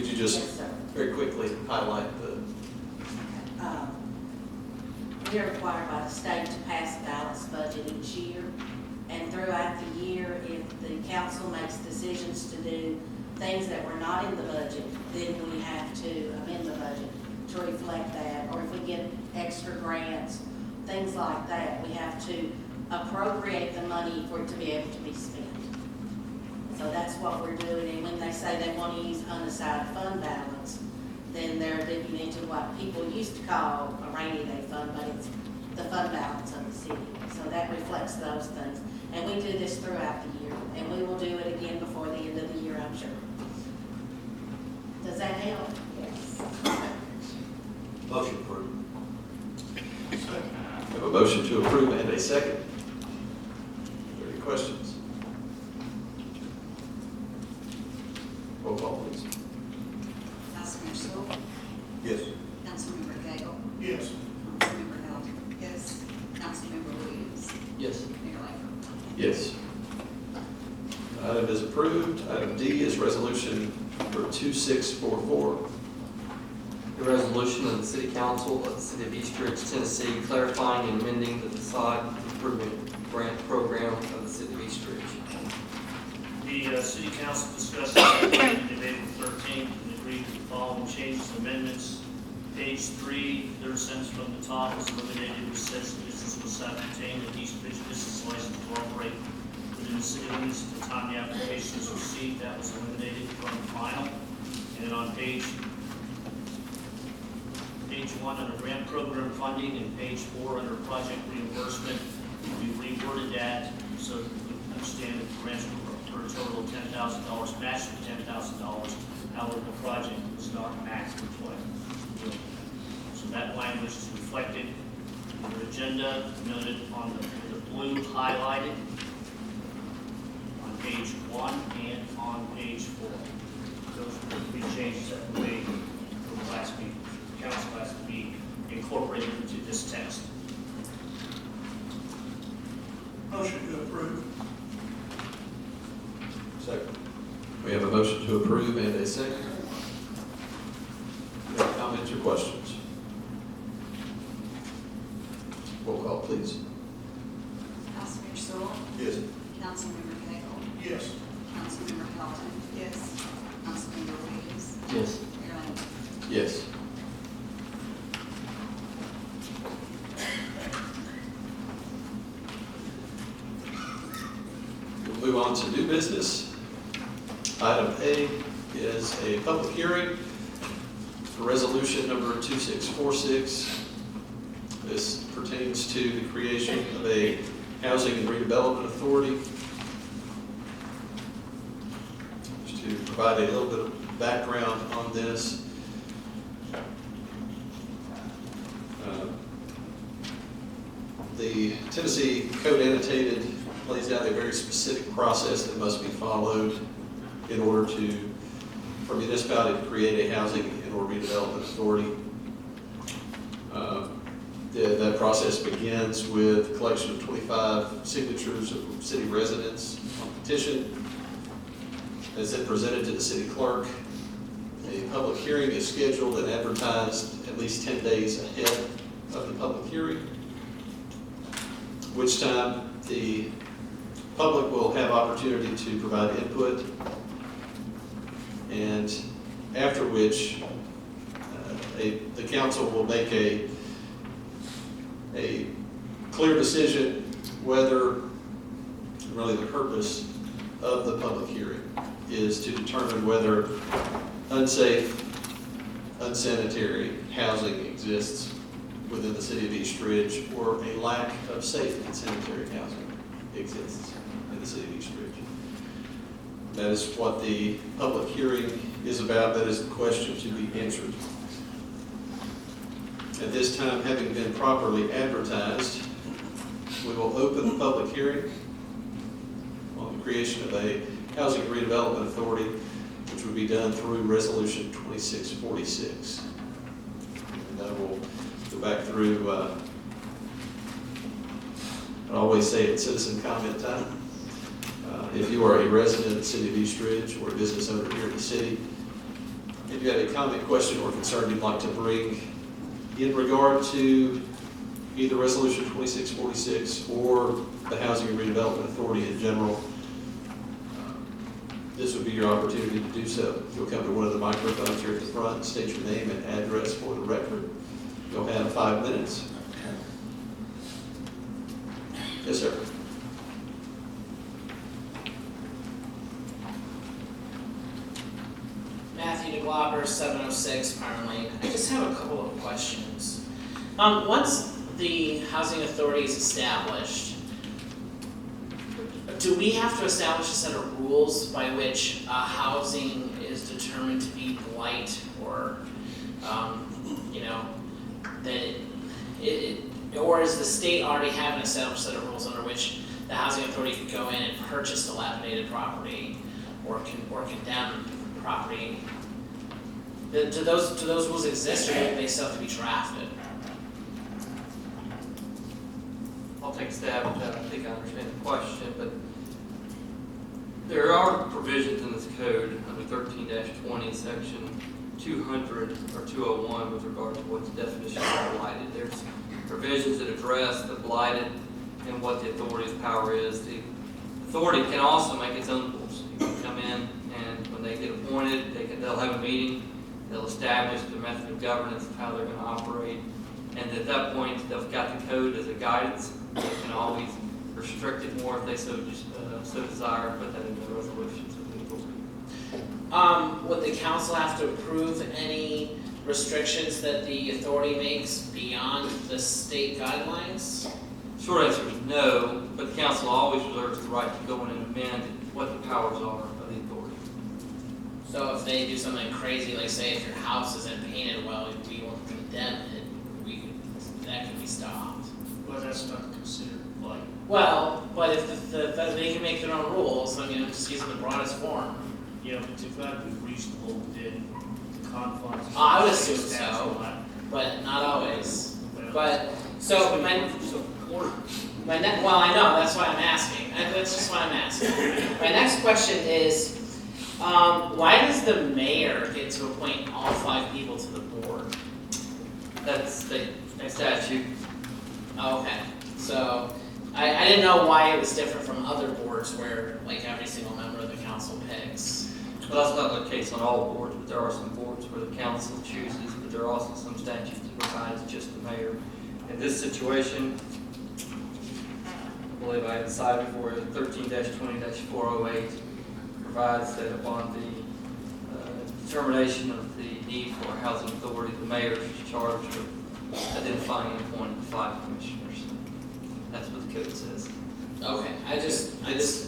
you just Yes, sir. very quickly highlight the, We are required by the state to pass a balanced budget each year. And throughout the year, if the council makes decisions to do things that were not in the budget, then we have to amend the budget to reflect that. Or if we get extra grants, things like that, we have to appropriate the money for it to be able to be spent. So that's what we're doing, and when they say they want to use unassigned fund balance, then they're dipping into what people used to call a rainy day fund, but it's the fund balance of the city. So that reflects those things. And we do this throughout the year, and we will do it again before the end of the year, I'm sure. Does that help? Yes. Motion approved. we have a motion to approve and a second. Are there any questions? Roll call, please. Vice Mayor Stoll. Yes. Councilmember Cagle. Yes. Councilmember Hilton. Yes. Councilmember Williams. Yes. Mayor Lambert. Yes. Item is approved. Item D is resolution number 2644. A resolution of the City Council of the City of East Ridge, Tennessee, clarifying and amending the facade improvement grant program of the City of East Ridge. The city council discussed this on April 13th and agreed to the following changes and amendments. Page 3, third sentence from the top is eliminated, which says the business will ascertain that East Ridge business license will operate within the city limits at the time the application is received. That was eliminated from the final. And then on page 1 under grant program funding and page 4 under project reimbursement, we reworded that so that we understand that the grants were for a total of $10,000, matched with $10,000. However, the project was not matched with what. So that language is reflected in your agenda, noted on the blue highlighted on page 1 and on page 4. Those are the three changes that were made from the last meeting. Council has to be incorporated into this text. Motion to approve. Second. We have a motion to approve and a second. Any comments or questions? Roll call, please. Councilmember Stoll? Yes. Councilmember Cagle? Yes. Councilmember Felton? Yes. Councilmember Williams? Yes. Mayor Lambert? Yes. We'll move on to new business. Item A is a public hearing for resolution number 2646. This pertains to the creation of a housing and redevelopment authority. Just to provide a little bit of background on this. The Tennessee Code Annotated lays out a very specific process that must be followed in order for a municipality to create a housing and or redevelopment authority. That process begins with collection of 25 signatures of city residents on petition. Is then presented to the city clerk. A public hearing is scheduled and advertised at least 10 days ahead of the public hearing, which time the public will have opportunity to provide input, and after which the council will make a clear decision whether really the purpose of the public hearing is to determine whether unsafe, unsanitary housing exists within the city of East Ridge, or a lack of safe and sanitary housing exists in the city of East Ridge. That is what the public hearing is about. That is the question to be answered. At this time, having been properly advertised, we will open the public hearing on the creation of a housing redevelopment authority, which would be done through resolution 2646. And then we'll go back through, I always say it's citizen comment time. If you are a resident of the city of East Ridge or a business owner here in the city, if you have a comment, question, or concern you'd like to bring in regard to either resolution 2646 or the Housing and Redevelopment Authority in general, this would be your opportunity to do so. You'll come to one of the microphones here at the front, state your name and address for the record. You'll have 5 minutes. Yes, sir. Matthew DeGlauber, 706 Parham Lane. I just have a couple of questions. Once the housing authority is established, do we have to establish a set of rules by which housing is determined to be blight, or, or is the state already having a set of rules under which the housing authority can go in and purchase dilapidated property or condemn property? Do those rules exist, or do they still have to be drafted? I'll take a stab at that. I think I understand the question, but there are are provisions in this code under 13-20, section 200 or 201 with regard to what the definition of blighted. There's provisions that address the blighted and what the authority's power is. The authority can also make its own rules. You can come in and when they get appointed, they'll have a meeting, they'll establish the method of governance of how they're going to operate. And at that point, they've got the code as a guidance. They can always restrict it more if they so desire, put that in the resolutions of the authority. Would the council have to approve any restrictions that the authority makes beyond the state guidelines? Short answer is no, but the council always reserves the right to go in and amend what the powers are of the authority. So if they do something crazy, like say if your house isn't painted well, we won't condemn it, that can be stopped. Well, that's not considered blight. Well, but if they can make their own rules, I mean, I'm just using the broadest form. Yeah, but you've got to be reasonable within the confines. of I would the assume statute. so, but not always. Well, But, so well, I know, that's why I'm asking. That's just why I'm asking. My next question is, why does the mayor get to appoint all 5 people to the board? That's state statute. Oh, okay, so, I didn't know why it was different from other boards where, like, every single member of the council picks. Well, that's not the case on all boards, but there are some boards where the council chooses, but there are also some statutes that provide it's just the mayor. In this situation, I believe I had cited before, 13-20-408 provides that upon the determination of the need for a housing authority, the mayor is charged with identifying and appointing 5 commissioners. That's what the code says. Okay, I just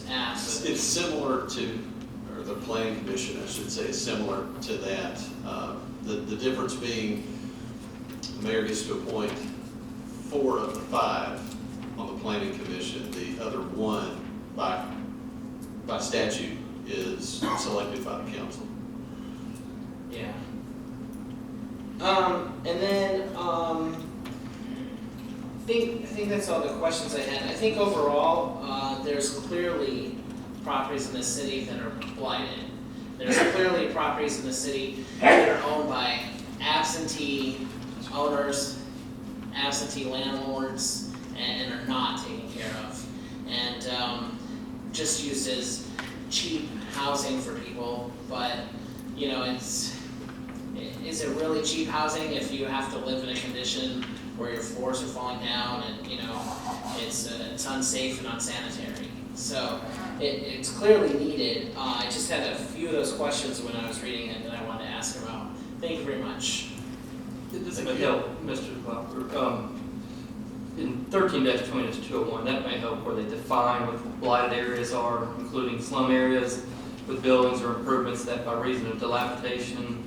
asked. It's similar to, or the planning commission, I should say, is similar to that. The difference being, the mayor gets to appoint 4 of the 5 on the planning commission. The other 1 by statute is selected by the council. Yeah. And then, I think that's all the questions I had. I think overall, there's clearly properties in the city that are blighted. There's clearly properties in the city that are owned by absentee owners, absentee landlords, and are not taken care of. And just used as cheap housing for people, but, you know, is it really cheap housing if you have to live in a condition where your floors are falling down and, you know, it's unsafe and unsanitary? So it's clearly needed. I just had a few of those questions when I was reading it that I wanted to ask about. Thank you very much. This may help, Mr. Clapper. In 13-20-201, that may help where they define what blighted areas are, including slum areas with buildings or improvements that by reason of dilapidation,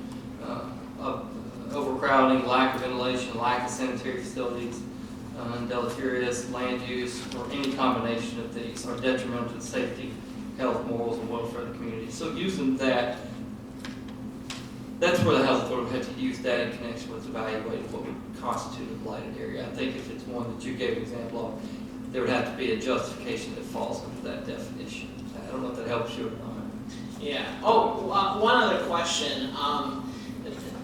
of overcrowding, lack of ventilation, lack of sanitary facilities, deleterious land use, or any combination of these are detrimental to the safety, health, morals, and welfare of the community. So using that, that's where the housing authority would have to use that in connection with evaluating what would constitute a blighted area. I think if it's one that you gave an example of, there would have to be a justification that falls under that definition. I don't know if that helps you or not. Yeah. Oh, one other question.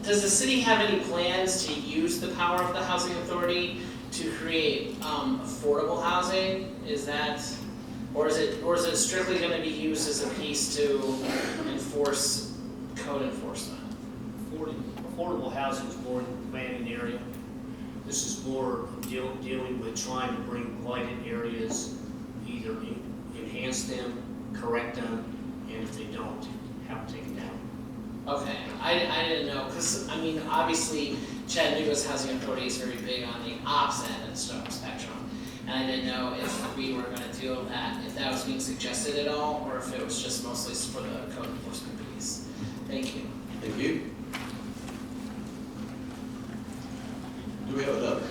Does the city have any plans to use the power of the housing authority to create affordable housing? Is that, or is it strictly going to be used as a piece to enforce code enforcement? Affordable housing is more in the planning area. This is more dealing with trying to bring blighted areas, either enhance them, correct them, and if they don't, have them taken down. Okay, I didn't know, because, I mean, obviously Chattanooga's housing authority is very big on the opposite end of the spectrum. And I didn't know if we were going to deal with that, if that was being suggested at all, or if it was just mostly for the code enforcement piece. Thank you. Thank you. Do we have another?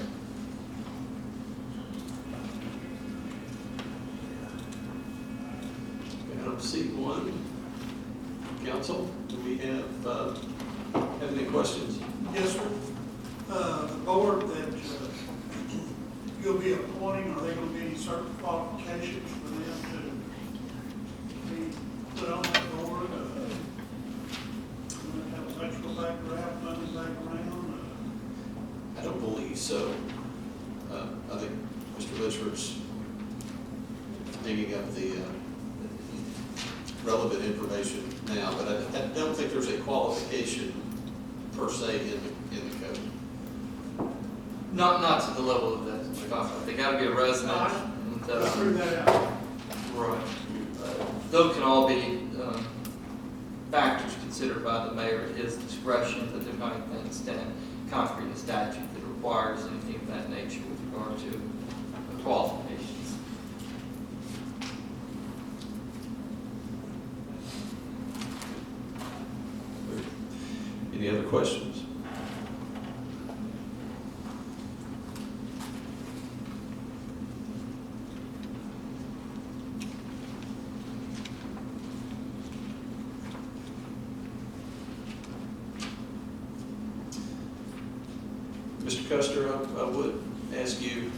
I don't see one. Council, do we have any questions? Yes, sir. The board that you'll be appointing, are they going to be any certain qualifications for them to be put on that have the relevant information now, but I don't think there's a qualification per se in the code. Not to the level of that, we're talking about. They gotta be a resident. And, Through that out. right. Those can all be, factors considered by the mayor at his discretion, but there's not anything stand concrete in the statute that requires anything of that nature with regard to qualifications. Any other questions? Mr. Custer, I would ask you,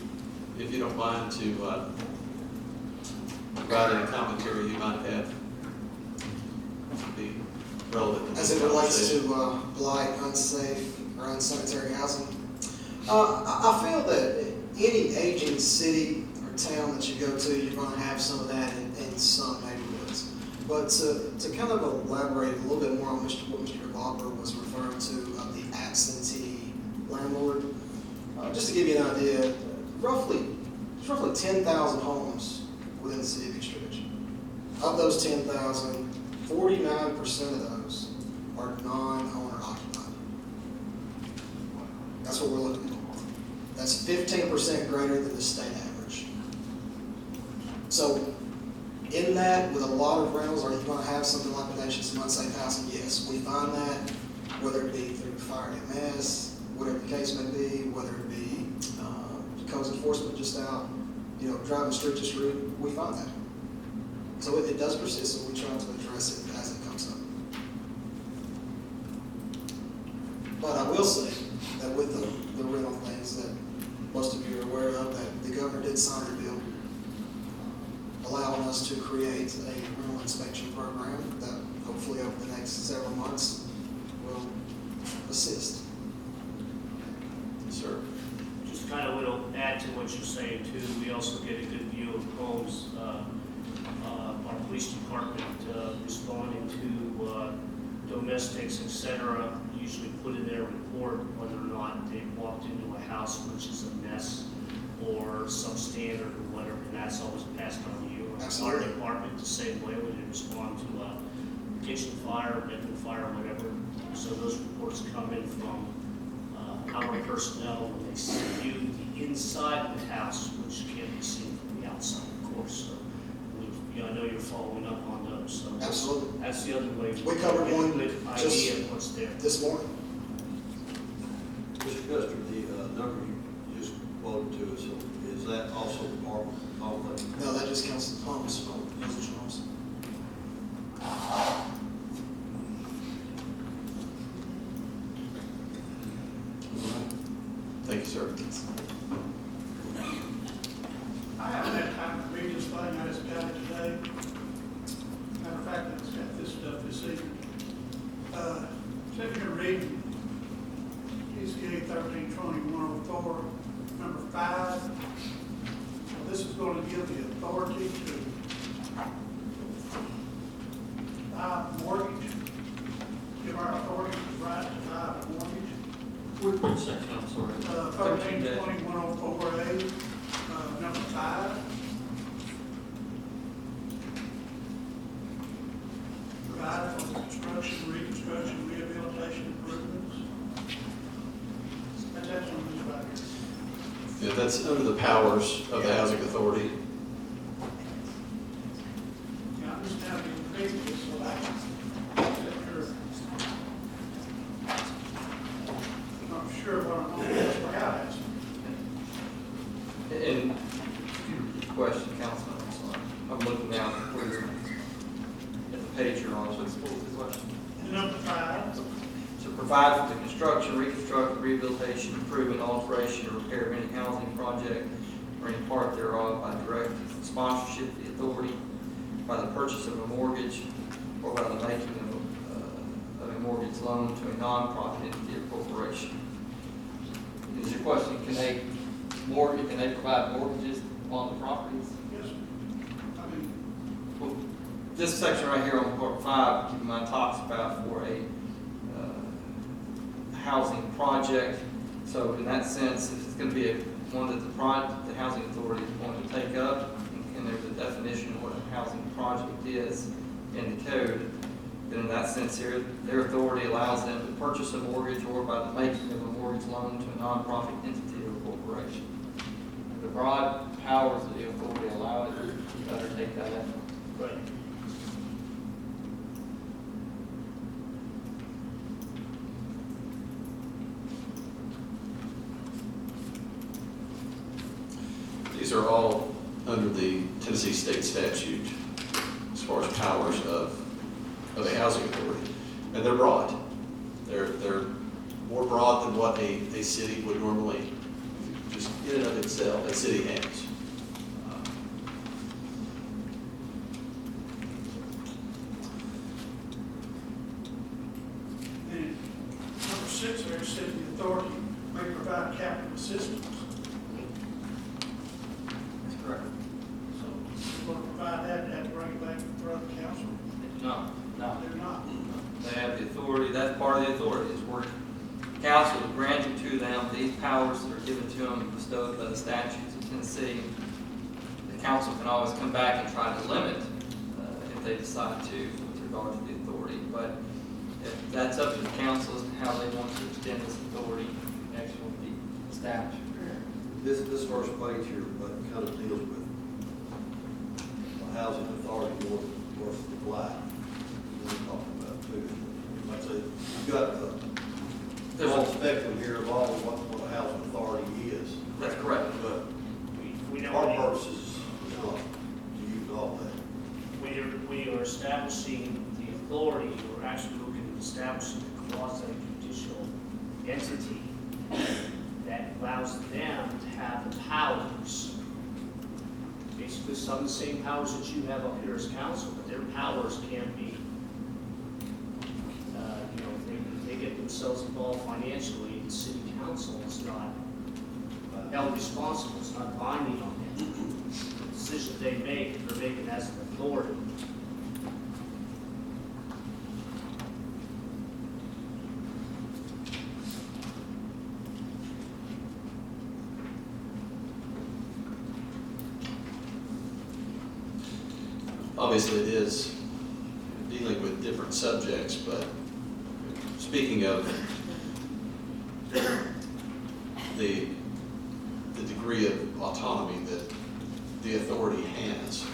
if you don't mind, to provide any commentary you might have to be relevant. to As this it relates to conversation. blight, unsafe, or unsanitary housing, I feel that any aging city or town that you go to, you're gonna have some of that in some neighborhoods. But to kind of elaborate a little bit more on what Mr. Gopper was referring to, the absentee landlord, just to give you an idea, there's roughly 10,000 homes within the city of East Ridge. Of those 10,000, 49% of those are non-owner occupied. That's what we're looking at. That's 15% greater than the state average. So in that, with a lot of rentals, are you gonna have some dilapidation, some unsafe housing? Yes, we find that, whether it be through fire and EMS, whatever the case may be, whether it be codes enforcement just out, driving street to street, we find that. So it does persist, and we try to address it as it comes up. But I will say that with the rental things that most of you are aware of, that the governor did sign a bill allowing us to create a rental inspection program that hopefully over the next several months will assist. Yes, sir. Just kind of will add to what you're saying too, we also get a good view of homes, our police department responding to domestics, et cetera, usually put in their report whether or not they walked into a house which is a mess or substandard or whatever, and that's always passed on to you. Our Absolutely. fire department, the same way, when they respond to a kitchen fire, bedroom fire, whatever. So those reports come in from our personnel when they view the inside of the house, which can't be seen from the outside, of course. So I know you're following up on those. So Absolutely. that's the other way. We covered get a one good just idea of what's there. this morning. Mr. Custer, the number you just quoted to us, is that also part of all that? No, that just counts as homes, usage homes. Thank you, sir. I haven't had time to read this thing, I just got it today. Matter of fact, I just got this stuff this evening. Sitting here reading PCA 1320-104, number 5. So this is going to give the authority to buy a mortgage, give our authority the right to buy a mortgage. Which section, I'm sorry? 1320-104A, number 5. Provide for the construction, reconstruction, rehabilitation improvements. That's on this right here. Yeah, that's under the powers of the housing authority. Yeah, I'm just now getting ready this, so I can sit here. Not sure what I'm going to ask for how to ask. And question, Councilman, I'm sorry. I'm looking now where you're, at the page you're on, so it's full of the question. And number 5. To provide for the construction, reconstruction, rehabilitation, improvement, alteration, or repair of any housing project or any part thereof by direct sponsorship of the authority, by the purchase of a mortgage, or by the making of a mortgage loan to a nonprofit entity or corporation. Is your question, can they provide mortgages on the properties? Yes, sir. I mean, this section right here on part 5, keep in mind, talks about for a housing project. So in that sense, if it's going to be one that the housing authority is going to take up, and there's a definition of what a housing project is in the code, then in that sense here, their authority allows them to purchase a mortgage or by the making of a mortgage loan to a nonprofit entity or corporation. The broad powers of the authority allow it to undertake that effort. Right. These are all under the Tennessee state statute as far as powers of a housing authority. And they're broad. They're more broad than what a city would normally, just in and of itself, a city has. And number 6 there said the authority may provide capital assistance. That's correct. So if we're going to provide that, they have to bring it back for the council. No, no. They're not. They have the authority, that's part of the authority, is where council is granting to them these powers that are given to them bestowed by the statutes of Tennessee. The council can always come back and try to limit if they decide to with regard to the authority. But if that's up to the council as to how they want to extend this authority in connection with the statute. This first page here, but kind of deals with the housing authority more versus the blight. We're talking about too. Like I say, you've got the whole spectrum here of all of what a housing authority is. That's correct. But We know our what purposes, you know, to use all that. we are establishing the authority, we're actually looking at establishing a quasi-judicial entity that allows them to have the powers. Basically, some of the same powers that you have up here as council, but their powers can be, if they get themselves involved financially, the city council is not held responsible, it's not binding on them. The decision they make, they're making as an authority. Obviously, it is dealing with different subjects, but speaking of the degree of autonomy that the authority has,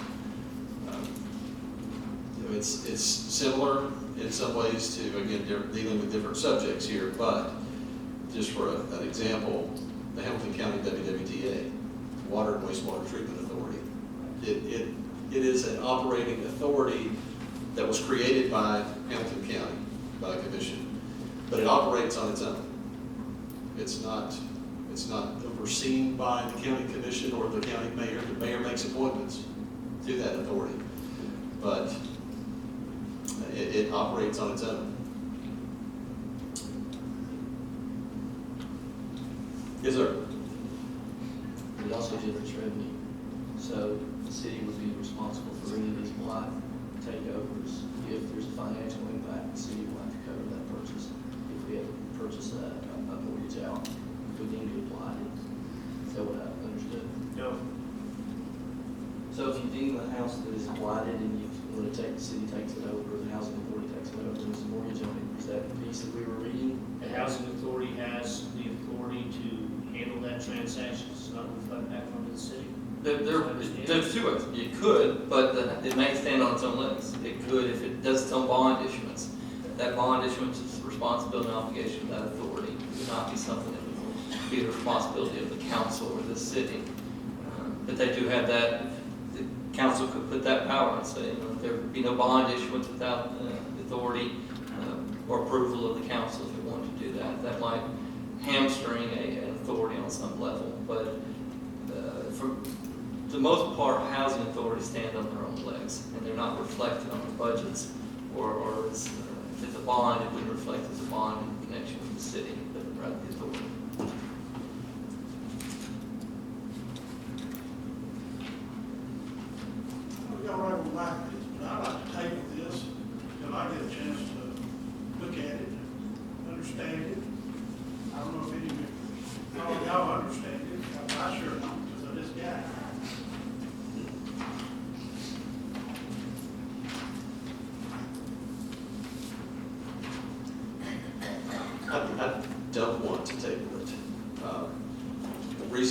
it's similar in some ways to, again, dealing with different subjects here, but just for an example, the Hamilton County WWTA, Water and Wastewater Treatment Authority, it is an operating authority that was created by Hamilton County, by the commission, but it operates on its own. It's not overseen by the county commission or the county mayor. The mayor makes appointments to that authority, but it operates on its own. Yes, sir. It also generates revenue. So the city would be responsible for any of these blight takeovers. If there's a financial impact, the city will have to cover that purchase. If we have to purchase a mortgage out, if we deem it blighted. Is that what I understood? No. So if you deem the house that is blighted and you want to take, the city takes it over, or the housing authority takes it over, and there's a mortgage on it, is that the piece that we were reading? The housing authority has the authority to handle that transaction, it's not reflected back onto the city. There's two ways. It could, but it may stand on its own legs. It could if it does its own bond issuance. That bond issuance is the responsibility and obligation of that authority. It would not be something that would be the responsibility of the council or the city. But they do have that. The council could put that power and say, there would be no bond issuance without authority or approval of the council if it wanted to do that. That might hamstring an authority on some level, but for the most part, housing authorities stand on their own legs, and they're not reflected on the budgets, or as, if it's a bond, it wouldn't reflect as a bond in connection with the city, but rather the authority. Y'all right on my, but I'd like to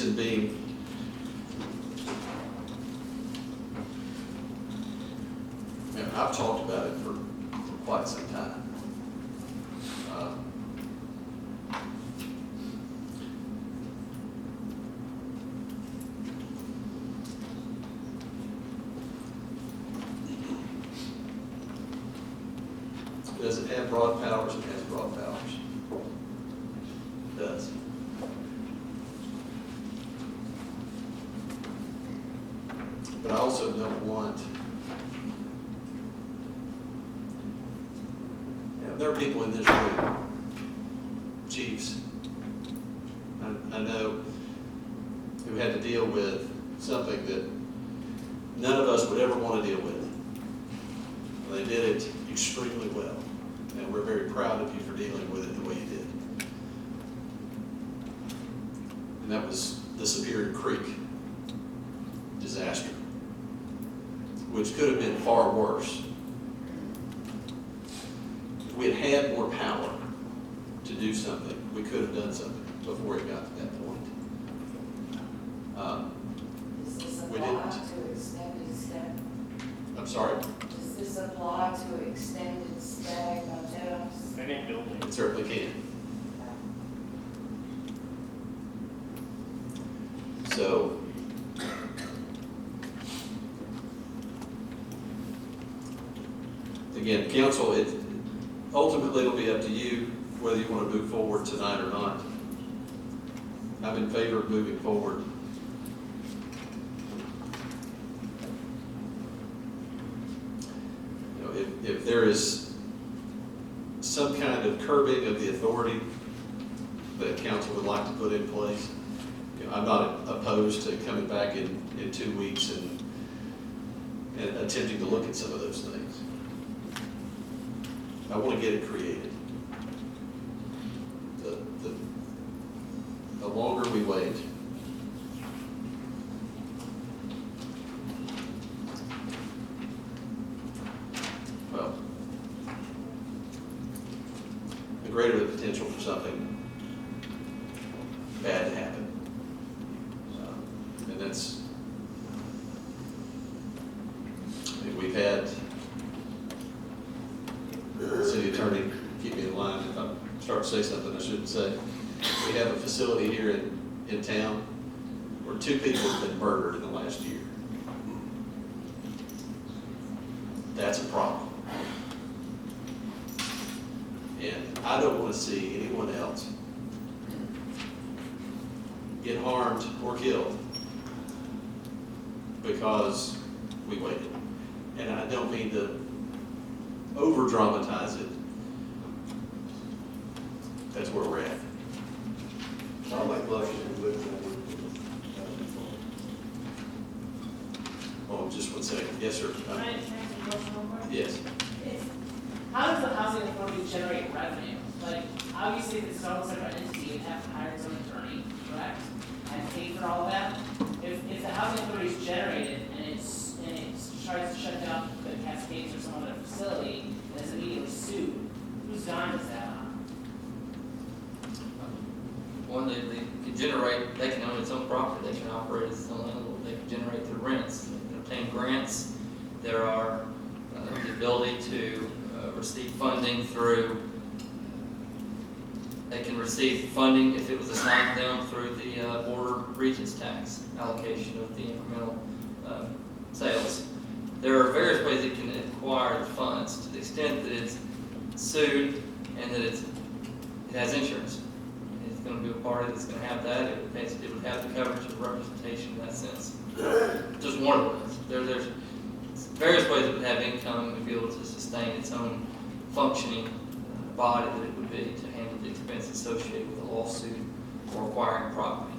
reason being, man, I've talked about it for quite some time. Does it have broad powers? It has broad powers. It does. But I also don't want, there are people in this room, chiefs, I know, who had to deal with something that none of us would ever want to deal with. They did it extremely well, and we're very proud of you for dealing with it the way you did. And that was the Superior Creek disaster, which could have been far worse. If we had had more power to do something, we could have done something before it got to that point. Does this We apply didn't. to extended stay? I'm sorry, Does this apply to extended stay motels? Any building. it certainly can. So, again, council, ultimately it'll be up to you whether you want to move forward tonight or not. I'm in favor of moving forward. You know, if there is some kind of curbing of the authority that council would like to put in place, you know, I'm not opposed to coming back in 2 weeks and attempting to look at some of those things. I want to get it created. The longer we wait, well, the greater the potential for something bad to happen. And that's, I mean, we've had the city attorney keep me in line if I start to say something I shouldn't say. We have a facility here in town where 2 people have been murdered in the last year. That's a problem. And I don't want to see anyone else get harmed or killed because we waited. And I don't mean to over-dramatize it. That's where we're at. I'll make a motion to move forward. Oh, just 1 second. Yes, sir. Can I ask a question real quick? Yes. How does the housing authority generate revenue? Like, obviously, if it's a separate entity, it'd have to hire its own attorney, correct? And pay for all of that? If the housing authority is generated and it tries to shut down the Cascades or some other facility, and is immediately sued, whose dime is that on? One, they can generate, they can own its own property, they can operate as its own landlord, they can generate their rents, they can obtain grants. There are the ability to receive funding through, they can receive funding if it was assigned to them through the Board of Regents tax allocation of the incremental sales. There are various ways it can acquire the funds to the extent that it's sued and that it has insurance. It's going to be a party that's going to have that. It would have the coverage of representation in that sense. Just one of those. There's various ways it would have income and be able to sustain its own functioning body that it would be to handle the expense associated with a lawsuit or acquiring property.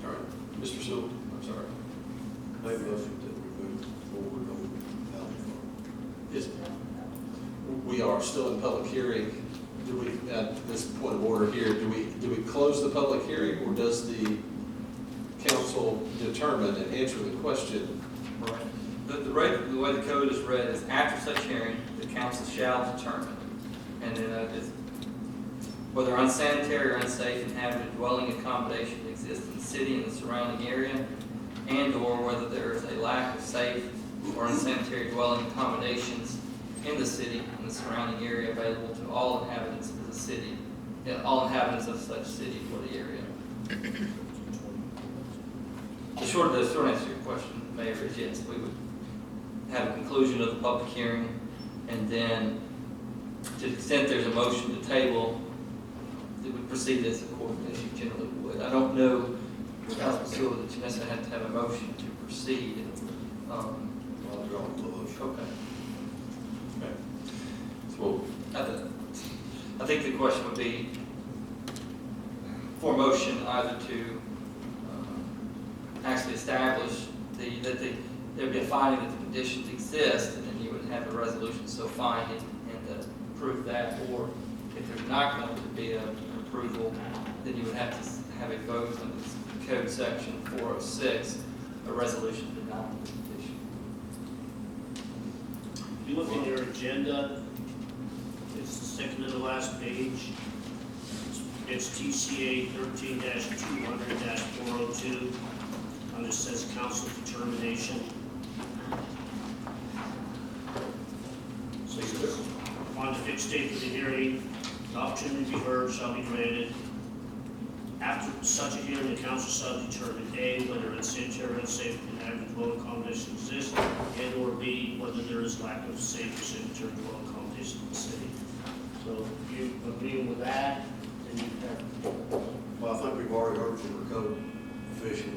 All right. Mr. Sewell, I'm sorry. Make a motion that we move forward on housing authority. Yes. We are still in public hearing. do we, at this point of order here, do we close the public hearing, or does the council determine and answer the question? Right. The way the code is read is after such hearing, the council shall determine. And then it's whether unsanitary or unsafe inhabited dwelling accommodation exists in the city and the surrounding area, and/or whether there is a lack of safe or unsanitary dwelling accommodations in the city and the surrounding area available to all inhabitants of the city, all inhabitants of such city or the area. The short answer to your question, Mayor, is yes, we would have a conclusion of the public hearing, and then to the extent there's a motion to table, it would proceed as accordingly as you generally would. I don't know, Councilman Sewell, that you necessarily have to have a motion to proceed. I'll draw the motion. Okay. Okay. So, I think the question would be for motion either to actually establish there'd be a finding that the conditions exist, and then you would have a resolution so finding and approve that, or if there's not going to be an approval, then you would have to have a vote on this code section 406, a resolution denying the petition. If you look in your agenda, it's the second to the last page. It's TCA 13-200-402. And it says council determination. So on the fixed date of the hearing, the opportunity to be heard shall be granted. After such a hearing, the council shall determine A, whether unsanitary or unsafe inhabited dwelling accommodation exists, and or B, whether there is lack of safe or sanitary dwelling accommodation in the city. So if you agree with that, then you have. Well, I think we've already heard from our code official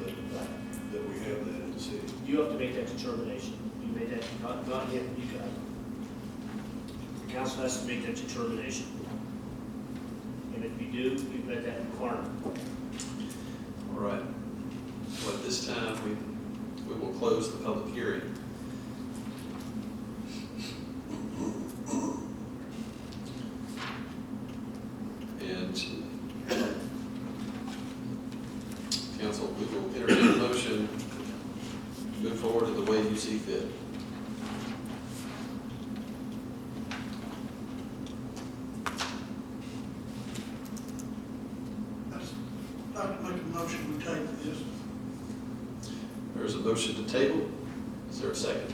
that we have that in the city. You have to make that determination. You made that, not him, you got it. The council has to make that determination. And if you do, you've met that requirement. all right. Well, at this time, we will close the public hearing. And council, we will entertain a motion to move forward in the way you see fit. I'd like to make a motion to table this. There's a motion to table. Is there a second?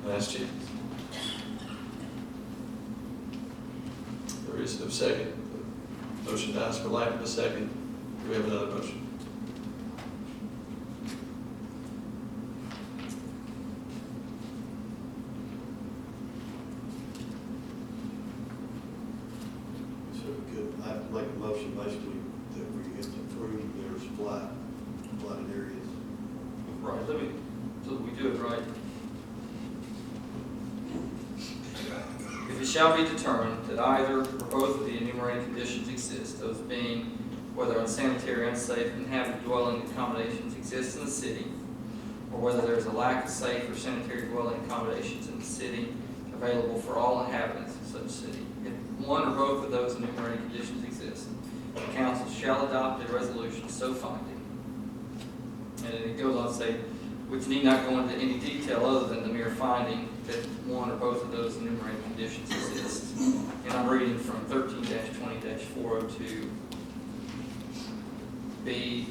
Last chance. There is no second. The motion dies for lack of a second. Do we have another motion? So I have to make a motion basically that we have to approve there's blighted areas. Right, so that we do it right. If it shall be determined that either or both of the enumerated conditions exist, those being whether unsanitary, unsafe, inhabited dwelling accommodations exist in the city, or whether there is a lack of safe or sanitary dwelling accommodations in the city available for all inhabitants of such city. If one or both of those enumerated conditions exist, the council shall adopt a resolution so finding. And it goes on to say, which need not go into any detail other than the mere finding that one or both of those enumerated conditions exist. And I'm reading from 13-20-402 B2.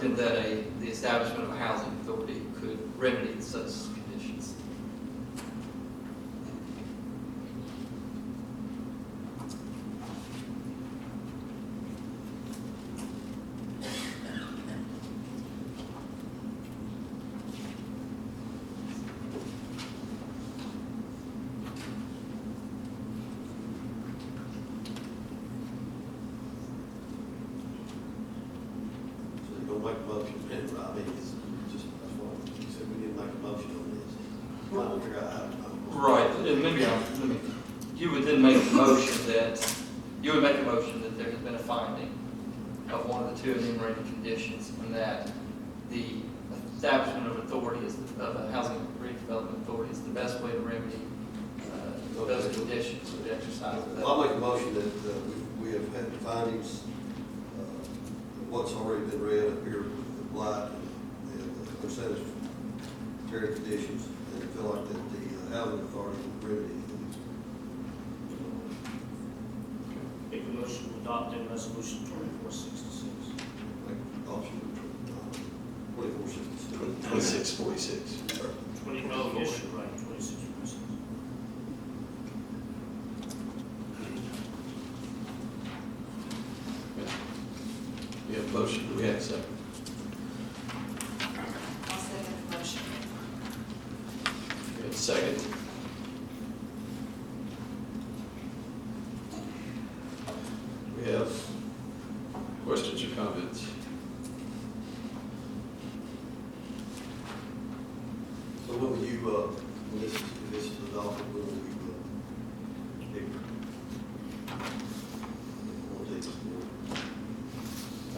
something that the establishment of a housing authority could remedy such conditions. So you don't make a motion, and I mean, it's just, that's why you said we didn't make a motion on this. Trying to figure out how to. Right, and you would then make the motion that, you would make a motion that there has been a finding of one of the two enumerated conditions, and that the establishment of authority of a housing redevelopment authority is the best way to remedy those conditions with the exercise of that. I'll make a motion that we have had the findings, what's already been read up here, the blight and the unsatisfactory conditions, and I feel like that the housing authority will remedy these. Make a motion to adopt in resolution 2466. Like option 2466. 2646. 20, oh, yes, you're right, 2646. We have a motion, do we have a second? I'll second the motion. We have a second. We have questions or comments? So when will you, when this is adopted, when will you,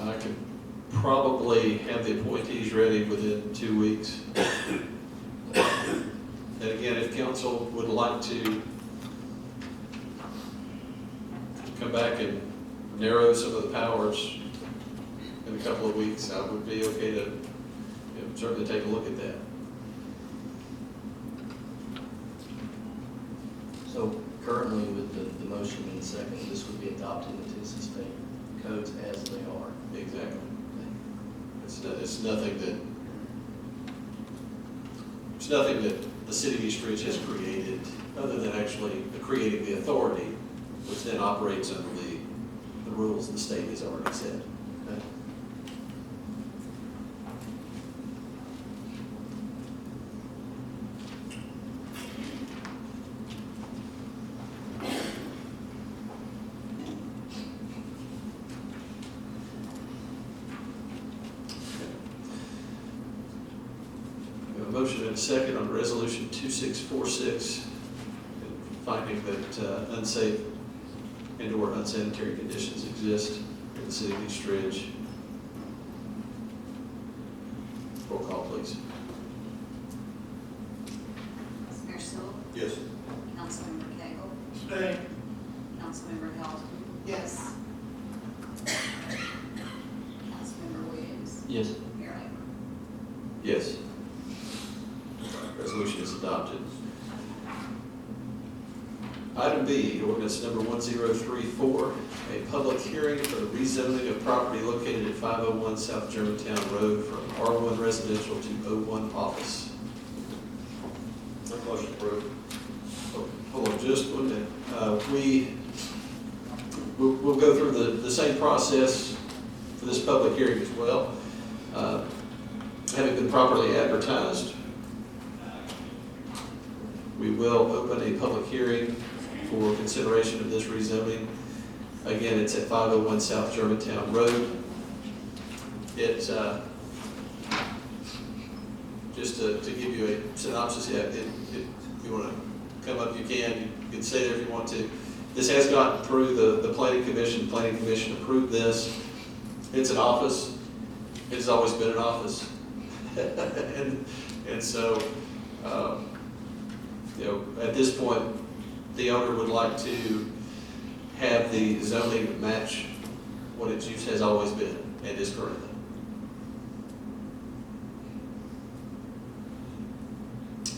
I can probably have the appointees ready within 2 weeks. And again, if council would like to come back and narrow some of the powers in a couple of weeks, I would be okay to certainly take a look at that. So currently with the motion and the second, this would be adopted into the state codes as they are. Exactly. It's nothing that the city of East Ridge has created, other than actually creating the authority, which then operates under the rules the state has already set. Okay? We have a motion and a second on resolution 2646, finding that unsafe and/or unsanitary conditions exist in the city of East Ridge. Roll call, please. Vice Mayor Sewell. yes. Councilmember Cagle. Stay. Councilmember Hilton. Yes. Councilmember Williams. Yes. Mayor Lambert. Yes. Resolution is adopted. Item B, ordinance number 1034, a public hearing for the rezoning of property located at 501 South Germantown Road from R1 residential to O1 office. Make a motion approved. Hold on just 1 minute. We'll go through the same process for this public hearing as well. Having been properly advertised, we will open a public hearing for consideration of this rezoning. Again, it's at 501 South Germantown Road. Just to give you a synopsis, if you want to come up, you can. You can stay there if you want to. This has gotten through the Planning Commission. Planning Commission approved this. It's an office. It's always been an office. and so, at this point, the owner would like to have the zoning match what its use has always been and is currently.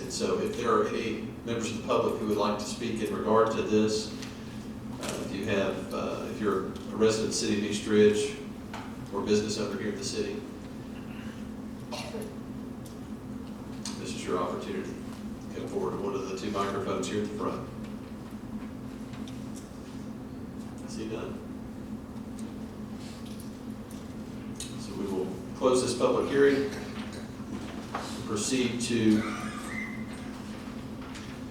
And so if there are any members of the public who would like to speak in regard to this, if you're a resident of the city of East Ridge or business owner here in the city, your opportunity. Come forward to one of the two microphones here at the front. See none? So we will close this public hearing. Proceed to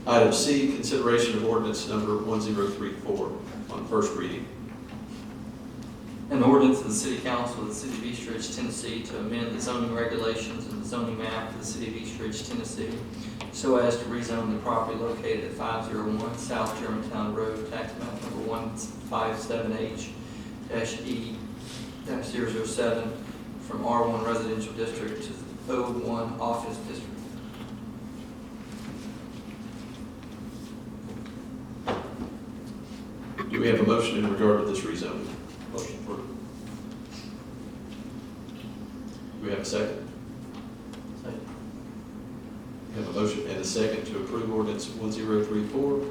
item C, consideration of ordinance number 1034 on first reading. An ordinance of the City Council of the City of East Ridge, Tennessee to amend the zoning regulations and the zoning map of the City of East Ridge, Tennessee so as to rezone the property located at 501 South Germantown Road, tax map number 157H-E-007 from R1 Residential District to O1 Office District. Do we have a motion in regard to this rezoning? Motion approved. Do we have a second? Second. We have a motion and a second to approve ordinance 1034.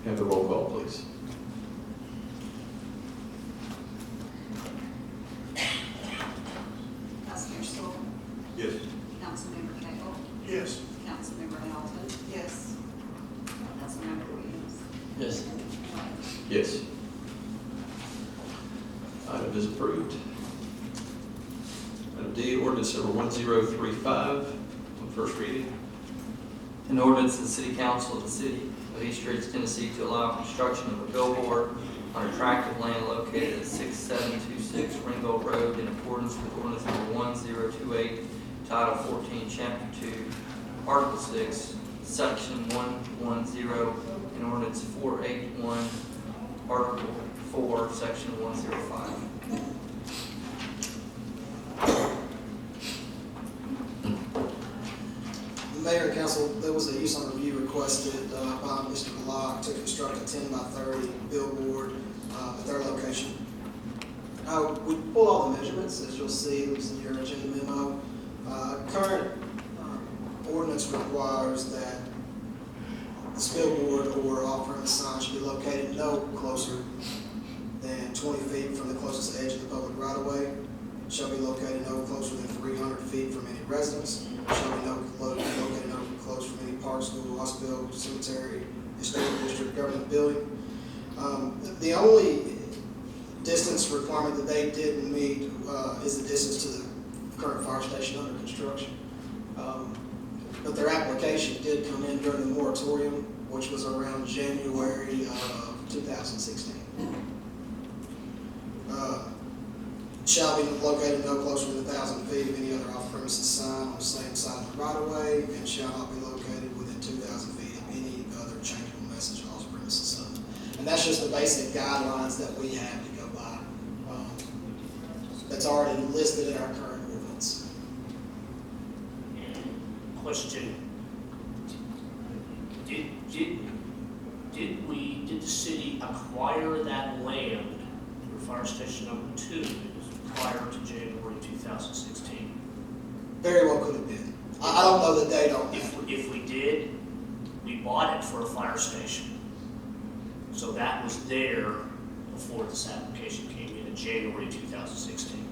Have the roll call, please. Vice Mayor Stoll, Yes. Councilmember Cagle, Yes. Councilmember Hamilton, Yes. Councilmember Williams. Yes. Yes. Item is approved. Item D, ordinance number 1035 on first reading. An ordinance of the City Council of the City of East Ridge, Tennessee to allow construction of a billboard on a tract of land located at 6726 Ringgold Road in accordance with ordinance number 1028, Title 14, Chapter 2, Article 6, Section 110, and ordinance 481, Article 4, Section 105. Mayor and council, there was a use on review requested by Mr. Block to construct a 10x30 billboard at their location. We pulled all the measurements, as you'll see, it was in your agenda memo. Current ordinance requires that this billboard or off-premise sign should be located no closer than 20 feet from the closest edge of the public right-of-way. Shall be located no closer than 300 feet from any residence. Shall be located no closer from any park, school, hospital, cemetery, historic district, government building. The only distance requirement that they didn't meet is the distance to the current fire station under construction. But their application did come in during the moratorium, which was around January of 2016. Shall be located no closer than 1,000 feet of any other off-premises sign on the same side of the right-of-way, and shall not be located within 2,000 feet of any other changeable message off-premises sign. And that's just the basic guidelines that we have to go by. That's already listed in our current ordinance. Question. Did the city acquire that land for fire station number 2 prior to January 2016? Very well could have been. I don't know the date on that. If we did, we bought it for a fire station. So that was there before this application came in January 2016.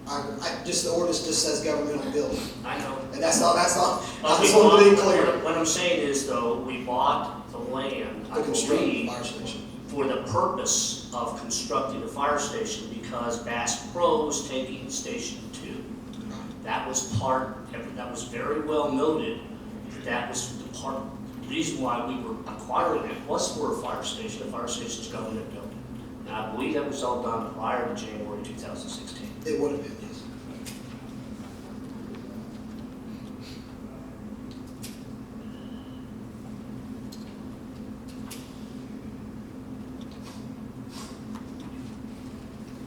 The ordinance just says governmental building. I know. And that's not, I just want to be clear. What I'm saying is though, we bought the land, I The construction believe, fire station. for the purpose of constructing a fire station because Bass Pro was taking Station 2. That was very well noted, that was the reason why we were acquiring it was for a fire station. The fire station is government building. And I believe that was all done prior to January 2016. It would have been, yes.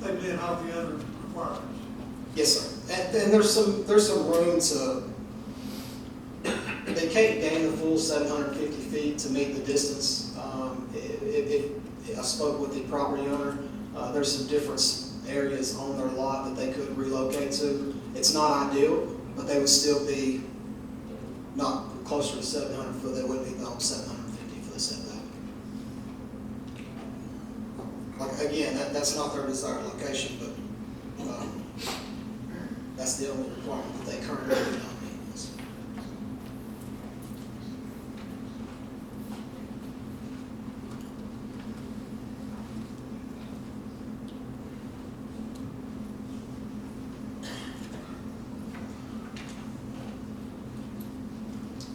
They met all the other requirements. Yes, sir. And there's some room to, they can't gain the full 750 feet to meet the distance. I spoke with the property owner. There's some different areas on their lot that they could relocate to. It's not ideal, but they would still be not closer to 700 foot. They wouldn't be on 750 for the setback. Like, again, that's not their desired location, but that's that's the only requirement that they currently do not meet.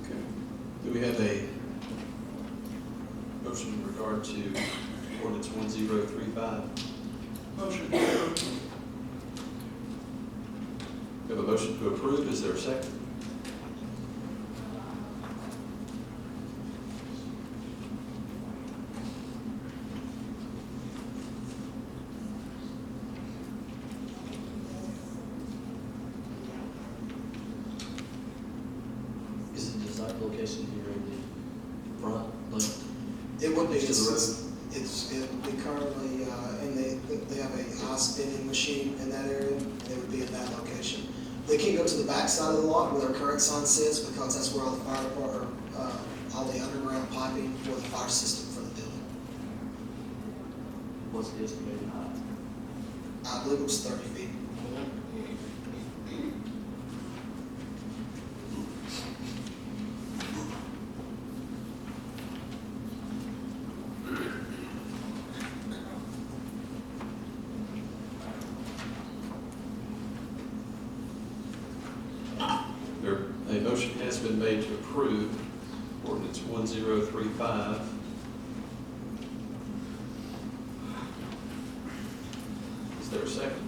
Okay. Do we have a motion in regard to ordinance 1035? Motion approved. We have a motion to approve. Is there a second? Is the desired location here in the front, left? It would be, To the road. it would be currently, and they have a high spinning machine in that area, they would be in that location. They can't go to the back side of the lot where their current sign sits, because that's where all the fire department, all the underground piping for the fire system for the building. What's the estimated height? I believe it was 30 feet. A motion has been made to approve ordinance 1035. Is there a second?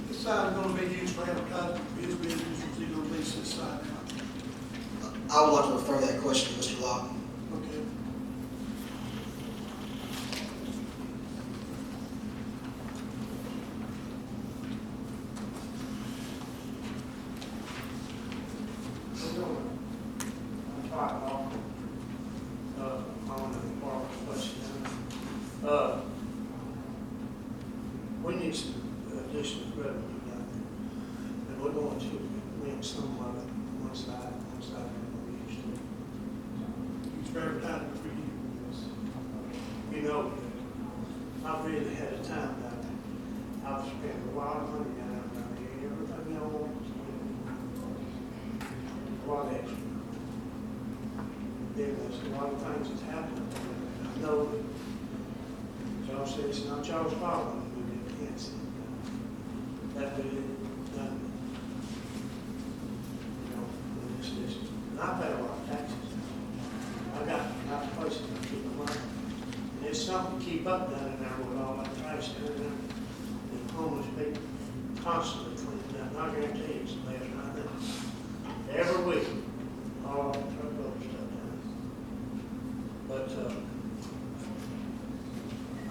This side is gonna be used for advertising for his business, is he gonna lease this side out? I would like to refer that question to Mr. Locke. Okay. We need some additional revenue down there, and we're going to link some of it, one side than we used to. Used for advertising for you. You know, I've really had a time down there. I've spent a lot of money down there, everything I want to spend. A lot extra. Then there's a lot of things that's happened. I know that y'all said it's not y'all's fault when we did against it. That we did done. You know, in this district. And I pay a lot of taxes. I got places to keep my money. And it's something to keep up down in there with all that trash down in there. And homeless people constantly cleaning up. And I guarantee you it's a mess right now. Every week, all that truckload of stuff down there. But,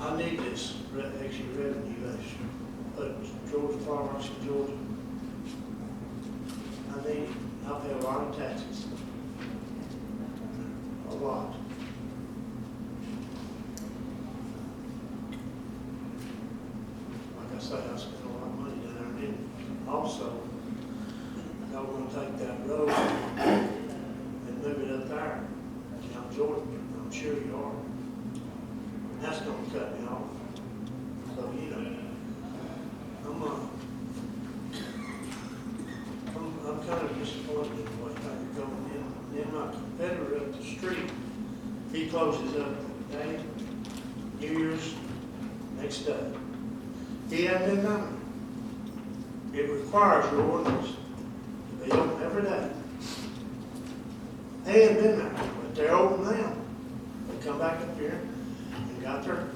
I need this extra revenue, extra, but Georgia farmers in Georgia, I need it. I pay a lot of taxes. A lot. Like I say, I spend a lot of money down there, and then also, y'all gonna take that road and move it up there, down Jordan, I'm sure you are. That's gonna cut me off. So, you know, I'm kind of disappointed in the way things are going in. Then my competitor up the street, he closes up today, New Year's, next day. He hasn't been done. It requires your ordinance to be open every day. They ain't been there, but they're open now. They come back up here and got their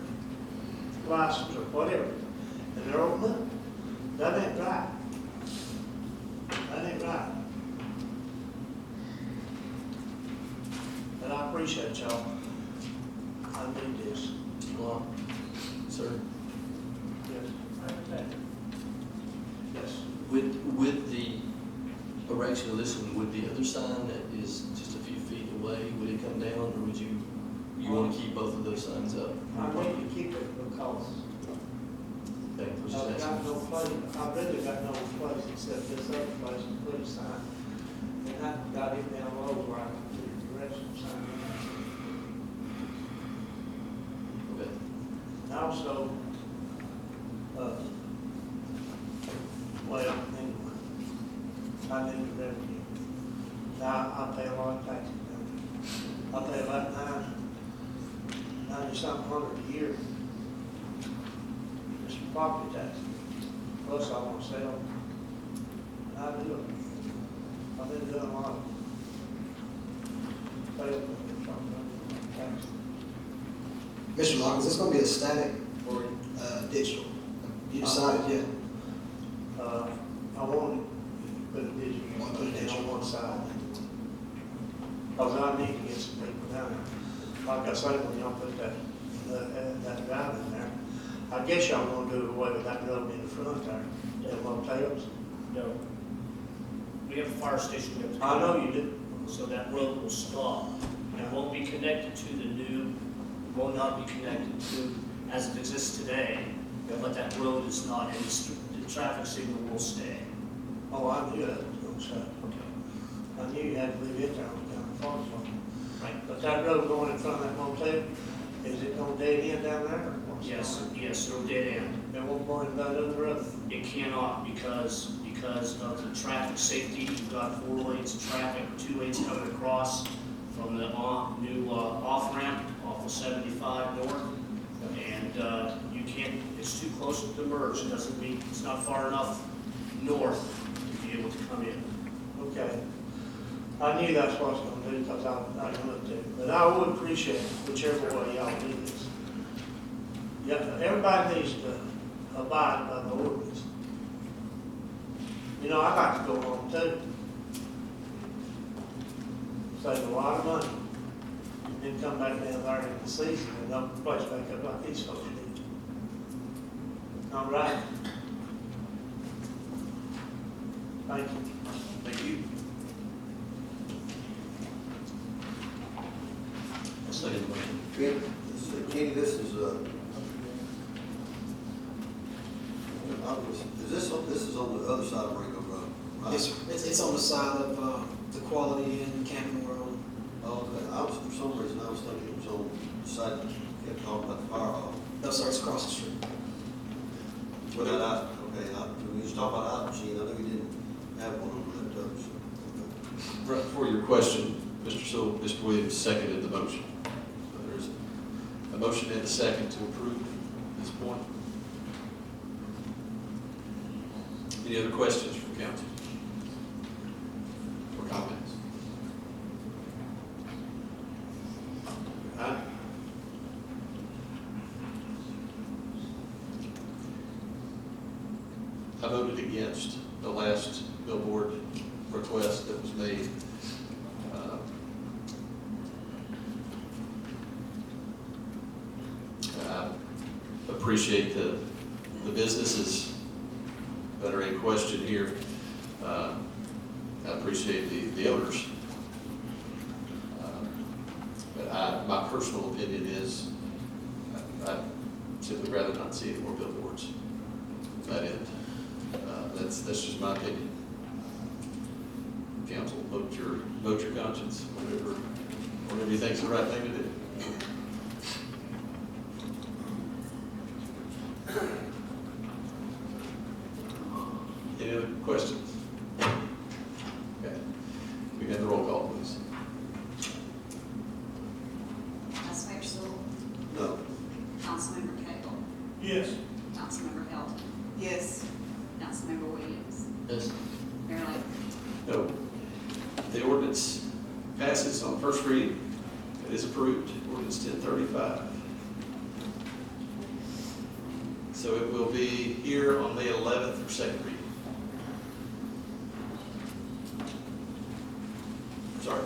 license or whatever, and they're open up. That ain't right. That ain't right. But I appreciate y'all. I need this. Well, sir, Yes. Yes. with the erection of this one, would the other sign that is just a few feet away, would it come down, or would you want to keep both of those signs up? I need to keep it because Okay, we're just I've got asking. no place, I've really got no place except this other place to put a sign. And I got it down low also, well, anyway, I need the revenue. Now, I pay a lot of taxes. I pay about 90-something hundred a year. Just for property taxes. Plus I want to sell. And I do it. I've been doing a lot of taxes. Mr. Long, is this gonna be a static or, digital? You decided yet? I want to put a digital, Want to put a digital. on one side. Because I need to get some people down there. Like I say, when y'all put that drive in there, I guess y'all gonna do away with that road in the front there, them motels. No. We have a fire station we have to. I know you do. So that road will stop. It won't be connected to the new, will not be connected to, as it exists today. But that road is not, and the traffic signal will stay. Oh, I knew that was gonna stop. I knew you had to leave it there on the county farm. Right. But that road going in front of that motel, is it gonna dead end down there or what's Yes, going on? yes, it'll dead end. It won't go in that other road? It cannot because of the traffic safety. You've got 4 lanes of traffic, 2 lanes coming across from the new off-ramp off of 75 north. And you can't, it's too close to the merge. It doesn't mean, it's not far enough north to be able to come in. Okay. I knew that's what I was gonna do because I looked at it. But I would appreciate it, whichever way y'all do this. Yeah, everybody needs to abide by the ordinance. You know, I like to go home too. Save a lot of money. And then come back down there in the season and dump the place back up like these folks did. All right. Thank you. Thank you. I'll second the motion. Kenny, this is, this is on the other side of Ringo Road, right? Yes, sir. It's on the side of, the Quality Inn, Camping World. Oh, okay. For some reason, I was thinking it was on the side that kept talking about the fire hall. No, sir, it's across the street. Well, when you was talking about out machine, I knew you didn't have one over that too, so. Right, for your question, Mr. Sewell, Mr. Williams seconded the motion. So there's a motion and a second to approve at this point. Any other questions from council? Or comments? Aye. I voted against the last billboard request that was made. I appreciate the businesses that are in question here. I appreciate the owners. But my personal opinion is I'd simply rather not see any more billboards. That end. That's just my opinion. Council, vote your conscience, whatever you think's the right thing to do. Any other questions? Okay. We got the roll call, please. Vice Mayor Sewell. No. Councilmember Cagle. Yes. Councilmember Hilton. Yes. Councilmember Williams. Yes. Mayor Lambert. No. The ordinance passes on first reading. It is approved. Ordinance 1035. So it will be here on May 11th for second reading. Sorry.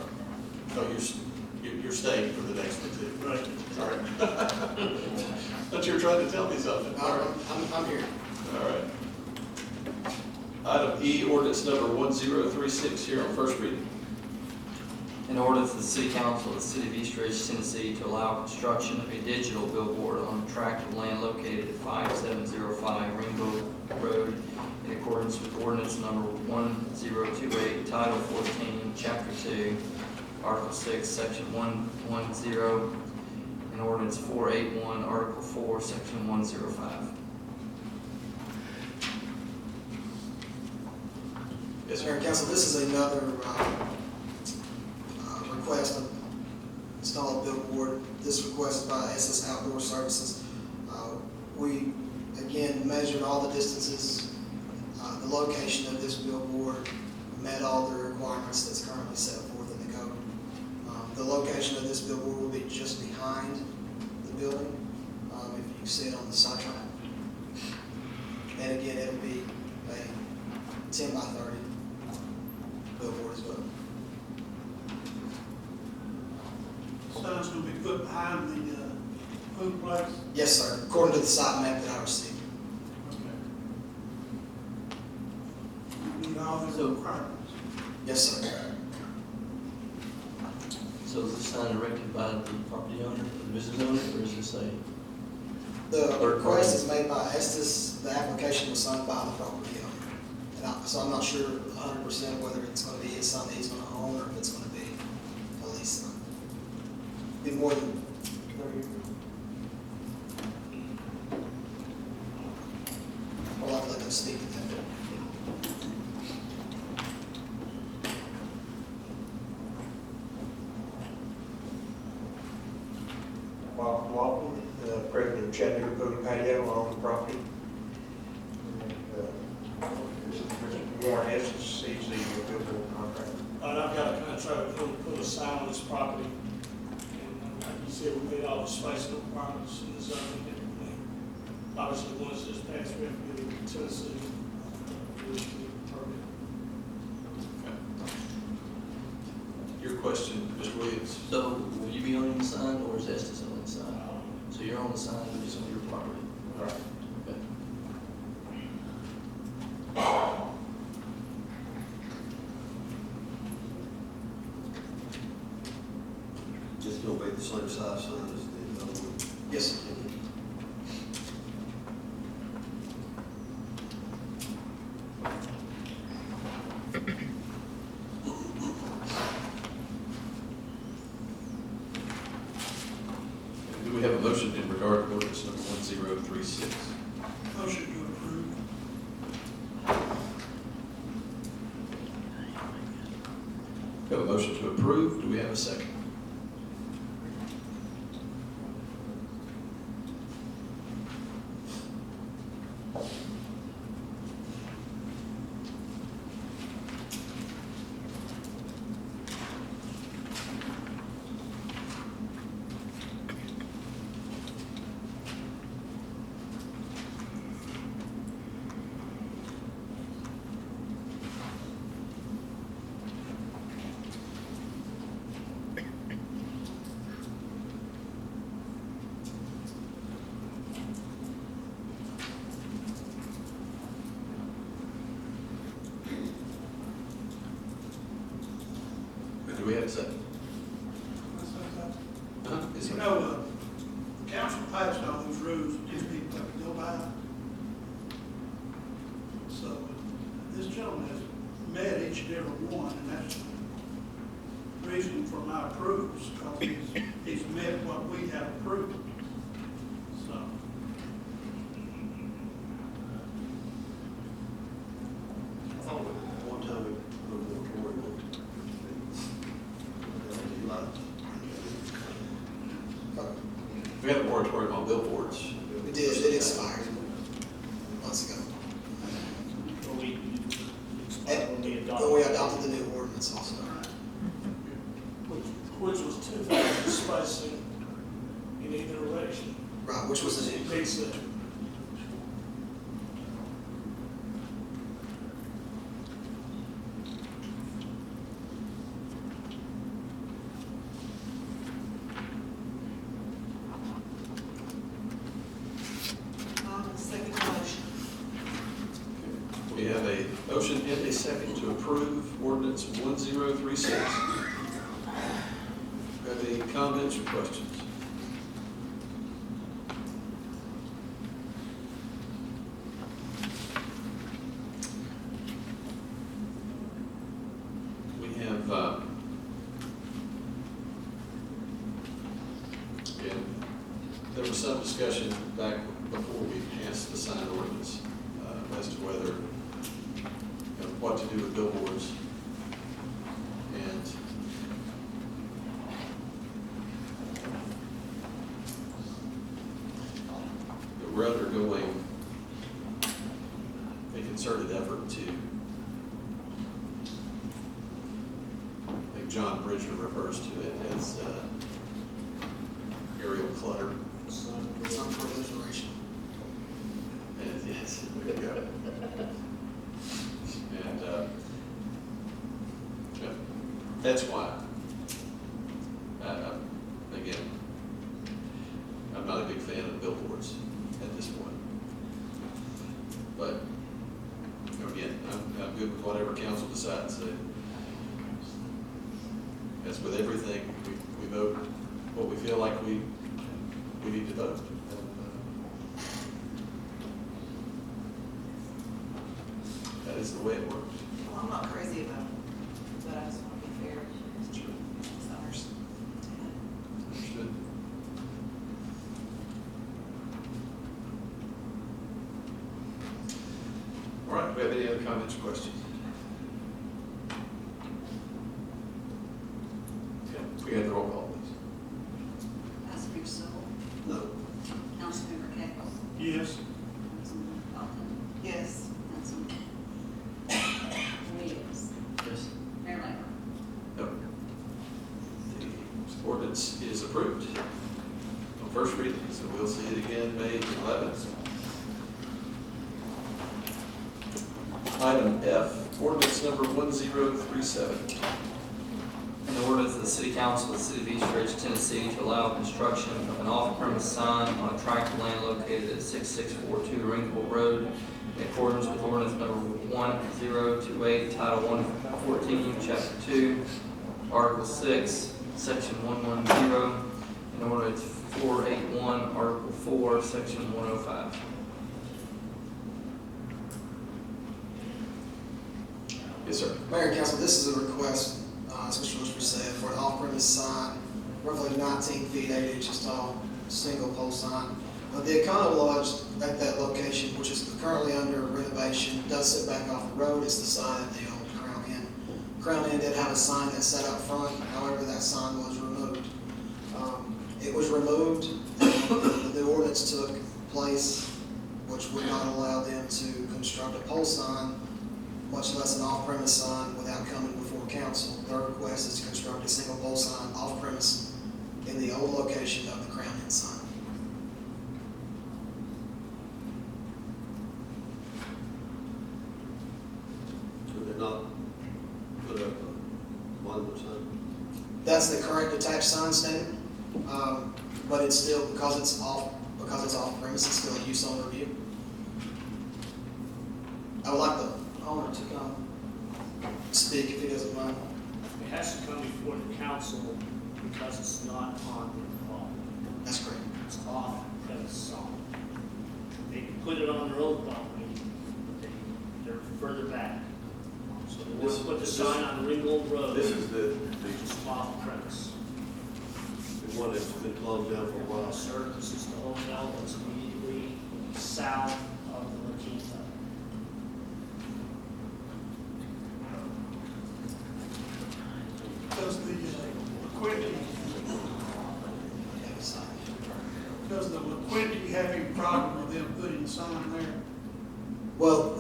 Oh, you're staying for the next one too. Right. Sorry. Thought you were trying to tell me something. All right, I'm here. All right. Item E, ordinance number 1036 here on first reading. In order for the City Council of the City of East Ridge, Tennessee to allow construction of a digital billboard on a tract of land located at 5705 Rainbow Road in accordance with ordinance number 1028, Title 14, Chapter 2, Article 6, Section 110, and ordinance 481, Article 4, Section 105. Yes, Mayor and Council, this is another request to install a billboard. This request is by SS Outdoor Services. We, again, measured all the distances, the location of this billboard, met all the requirements that's currently set forth in the code. The location of this billboard will be just behind the building, if you see it on the side track. And again, it'll be a 10 by 30 billboard as well. Sign's gonna be put behind the food place. Yes, sir, according to the site map that I received. Meet all the So- requirements. Yes, sir. So is this sign erected by the property owner, the business owner, or is this a? The request is made by Estes, the application was signed by the property owner. So I'm not sure 100% whether it's gonna be his sign that he's gonna own, or if it's gonna be a lease sign. Be more than 30. Well, I'll let them speak to that. Bob Lawton, president of Chattanooga Boat Patio, on the property. This is Warren Estes, he's the billboard contractor. I've got a contract to put a sign on this property. And like you said, we made all the spacing requirements and the zoning and everything. Obviously, the ones that's passed, we have to go to Tennessee. Permit. Your question, Mr. Williams. So will you be owning the sign, or is Estes owning the sign? So you're on the sign, but it's on your property? Right. Okay. It's gonna be the same size sign as the other one. Yes, sir. Do we have a motion in regard to ordinance number 1036? Motion to approve. We have a motion to approve. Do we have a second? Do we have a second? Is You he- know, the council passed all those rules, these people have to go by. So this gentleman has met each and every one, and that's the reason for my approval, because he's met what we have approved. So, One time we put a moratorium on it. We have a moratorium on billboards. We did, it expired months ago. When we adopted. But we adopted the new ordinance also. Which was 2,000 spacing in either direction. Right, which was the new. Makes it. Second motion. We have a motion and a second to approve ordinance 1036. Have any comments or questions? We have, again, was some discussion back before we passed the sign ordinance as to whether, what to do with billboards. And we're undergoing a concerted effort to, I think John Bridger refers to it as aerial clutter. Some proliferation. And yes, there you go. And yeah, that's why, again, I'm not a big fan of billboards at this point. But again, I'm good with whatever council decides. As with everything, we vote what we feel like we need to vote. That is the way it works. Well, I'm not crazy about it, but I just want to be fair. Summers. Understood. All right, do we have any other comments or questions? Okay, we have the roll call, please. Councilmember Stoll, No. Councilmember Cagle, Yes. Councilmember Felton, Yes. Councilmember Williams, Yes. Mayor Lambert. No. The ordinance is approved on first reading, so we'll see it again May 11th. Item F, ordinance number 1037. An ordinance of the City Council of the City of East Ridge, Tennessee, to allow construction of an off-premise sign on a tract of land located at 6642 Ringgold Road in accordance with ordinance number 1028, Title 114, Chapter 2, Article 6, Section 110, and ordinance 481, Article 4, Section 105. Yes, sir. Mayor and Council, this is a request, as Mr. Wishler said, for an off-premise sign, roughly 19 feet, 8 inches tall, single pole sign. The Econo Lodge at that location, which is currently under renovation, does sit back off the road. It's the sign at the old Crown Inn. Crown Inn did have a sign that sat up front, however, that sign was removed. It was removed, and the ordinance took place, which would not allow them to construct a pole sign, much less an off-premise sign, without coming before council. Their request is to construct a single pole sign off-premise in the old location of the Crown Inn sign. Could they not put up a monument sign? That's the current detached sign standard, but it's still, because it's off premise, it's still a use owner review. I would like the owner to come speak if he doesn't mind. It has to come before the council because it's not on their property. That's correct. It's off premise sign. They can put it on their own property, but they're further back. So they This- won't put the this- sign on Ringgold Road. This is the It's off premise. one that's been closed down for a while. Sir, this is the hotel that's immediately south of the La Quinta. Does the LaQuinty, does the LaQuinty have any problem with them putting a sign there? Well,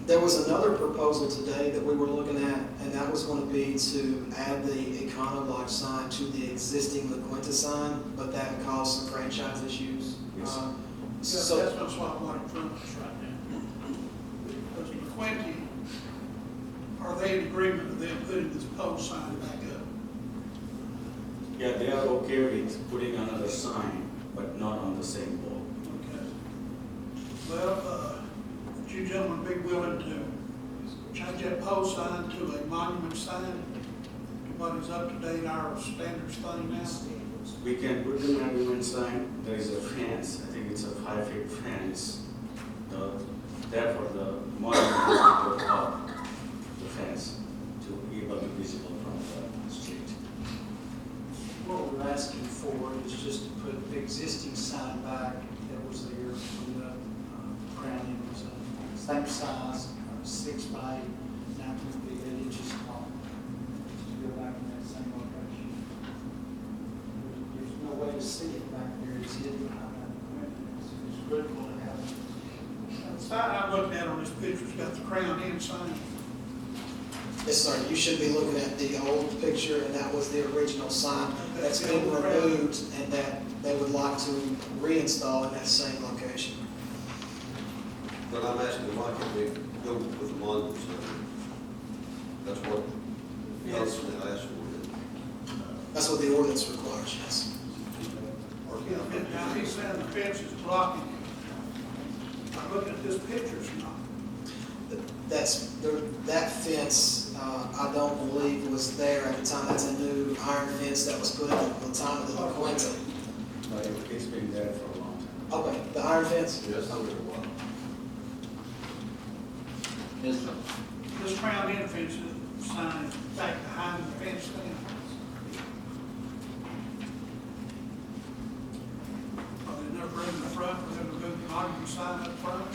there was another proposal today that we were looking at, and that was going to be to add the Econo Lodge sign to the existing La Quinta sign, but that caused some franchise issues. So That's what I wanted from us right now. Does LaQuinty, are they in agreement with them putting this pole sign back up? Yeah, they are okay with putting another sign, but not on the same pole. Okay. Well, would you gentlemen be willing to change that pole sign to a monument sign? To what is up to date our standards thing now? We can put the monument sign, there is a fence, I think it's a 5-foot fence. Therefore, the monument has to go up the fence to be able to be visible from the street. What we're asking for is just to put the existing sign back that was there when the Crown Inn was same size, 6 by 8, now it would be 8 inches tall. Just to go back in that same location. There's no way to see it back there, it's hidden behind that equipment. It's critical to have it. The sign I looked at on this picture's got the Crown Inn sign. Yes, sir, you should be looking at the old picture, and that was the original sign that's been removed and that they would like to reinstall in that same location. But I'm asking, why can't we go with the monument sign? That's what council asked for. That's what the ordinance requires, yes. Now, he's saying the fence is blocking it. I'm looking at this picture, it's not. That fence, I don't believe was there at the time. That's a new iron fence that was put in at the time of the LaQuinta. No, it's been there for a long time. Okay, the iron fence? Yes, I'm going to walk. This Crown Inn fence sign is back behind the fence thing. Are they never in the front, or never moved the monument sign up front?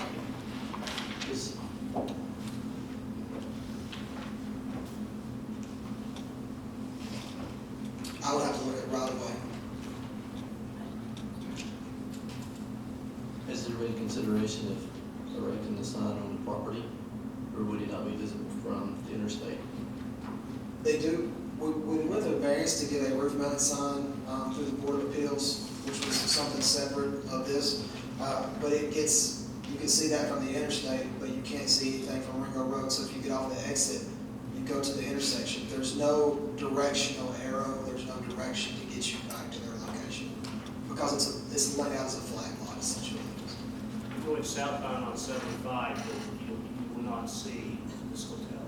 I would have to look at right away. Is there any consideration of erecting the sign on the property, or would it not be visible from the interstate? They do, we went to variance to get a roof mounted sign through the Board of Appeals, which was something separate of this. But it gets, you can see that from the interstate, but you can't see anything from Ringo Road. So if you get off the exit, you go to the intersection. There's no directional arrow, there's no direction to get you back to their location. Because it's laid out as a flag lot essentially. Going southbound on 75, you will not see this hotel.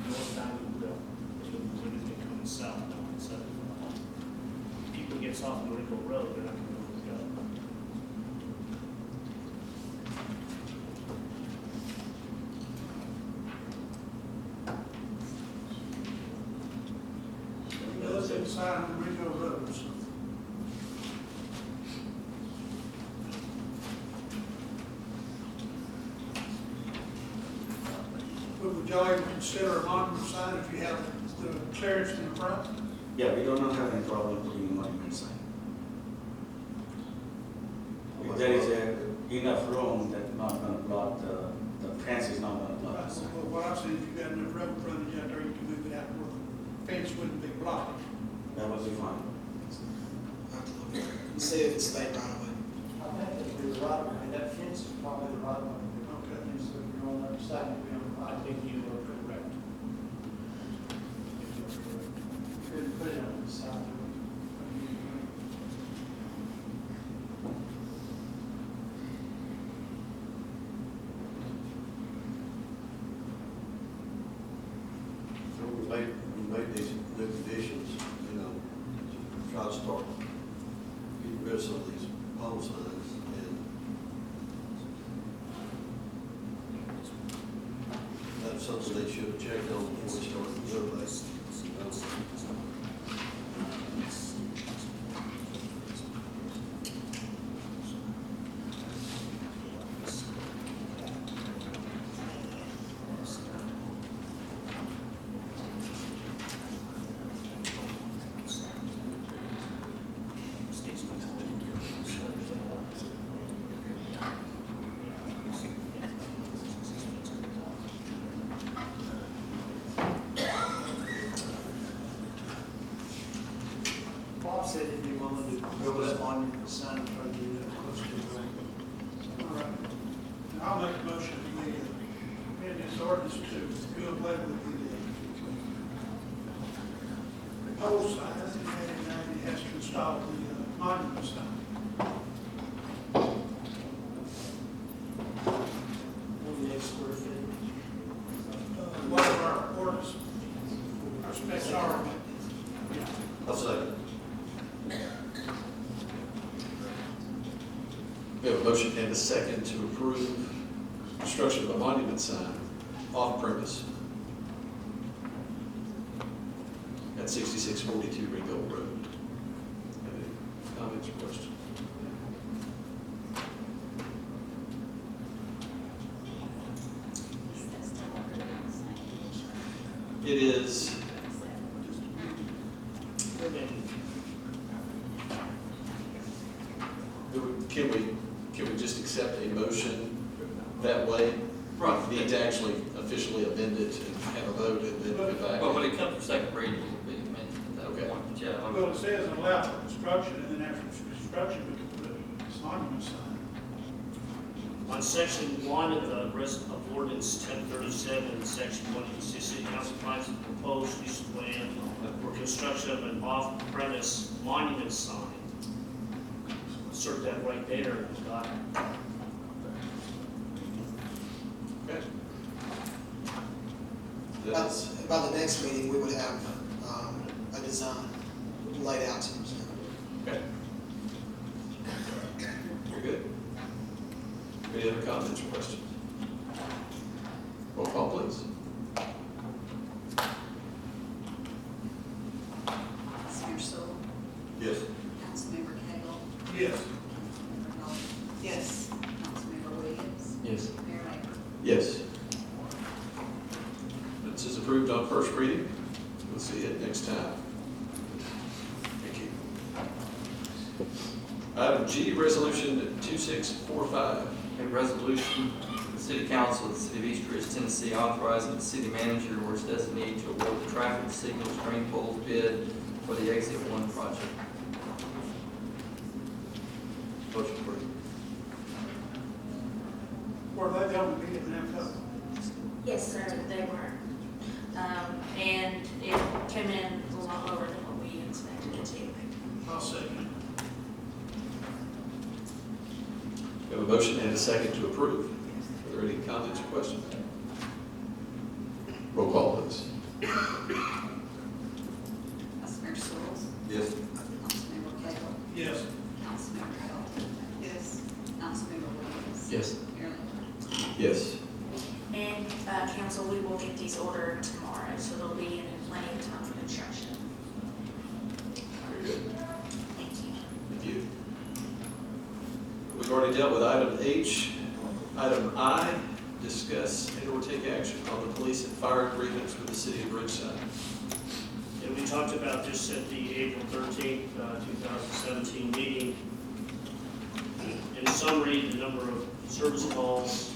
Northbound you will. You'll be coming southbound on 75. People gets off Maringo Road, they're not going to know where to go. That's inside of Ringo Road. Would y'all ever consider a monument sign if you have the clearance in the front? Yeah, we don't have any problem putting a monument sign. If there is enough room that not gonna block the fence is not gonna block the sign. Well, what I'm saying, if you got enough road frontage out there, you can move it out where the fence wouldn't be blocked. That would be fine. I have to look at it and see if it's state right away. I think that'd be the right way, that fence is probably the right way. Okay. And so if you're on the other side, you'll be on the I right. think you are correct. Couldn't put it on the side. So we made these new conditions, you know, to try to start getting rid of some of these pole signs, and that's something they should have checked on before we started doing this. Bob said he'd be willing to go that monument sign for the close to the. All right. And I'll make a motion to amend this ordinance to do away with the pole sign, and he has to install the monument sign. Square feet. Whatever our ordinance, our specs are. I'll second. We have a motion and a second to approve construction of a monument sign off premise at 6642 Ringo Road. Have comments or questions? It is, can we just accept a motion that way? Right. We need to actually officially amend it and have a vote and then go back. Well, when it comes to second reading, it will be amended at that Okay. point, but yeah. Well, it says allow for construction, and then after construction, we can put a monument sign. On section 1 of the of ordinance 1037, section 1, the city council finds the proposed use of land for construction of an off-premise monument sign. Insert that right there, got it. Okay. By, That's, by the next meeting, we would have, a design laid out to present. okay. You're good. Any other comments or questions? Roll call, please. Vice Mayor Sewell. Yes. Councilmember Cagle. Yes. Councilmember Dolan. Yes. Councilmember Williams. Yes. Mayor Lambert. Yes. This is approved on first reading. We'll see it next time. Thank you. Item G, resolution 2645. A resolution, the City Council of the City of East Ridge, Tennessee, authorizing the city manager or its designee to award the traffic signal string poles bid for the Exit 1 project. Motion approved. Were they the only meeting in that? Yes, sir, they were. And it came in a lot lower than what we expected it to. I'll second. We have a motion and a second to approve. Are there any comments or questions? Roll call, please. Vice Mayor Sewell. Yes. Councilmember Cagle. Yes. Councilmember Dolan. Yes. Councilmember Williams. Yes. Mayor Lambert. Yes. And, council, we will get these ordered tomorrow, so they'll be in plenty of time for construction. Very good. Thank you. Thank you. We've already dealt with item H. Item I, discuss and or take action on the police and fire agreements with the city of Ridgeside. And we talked about this at the April 13th, 2017 meeting. In summary, the number of service calls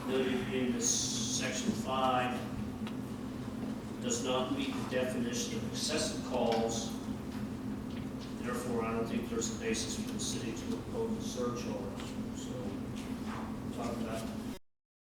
noted in this section 5 does not meet the definition of excessive calls. Therefore, I don't think there's a basis for the city to impose a surcharge. So, talk about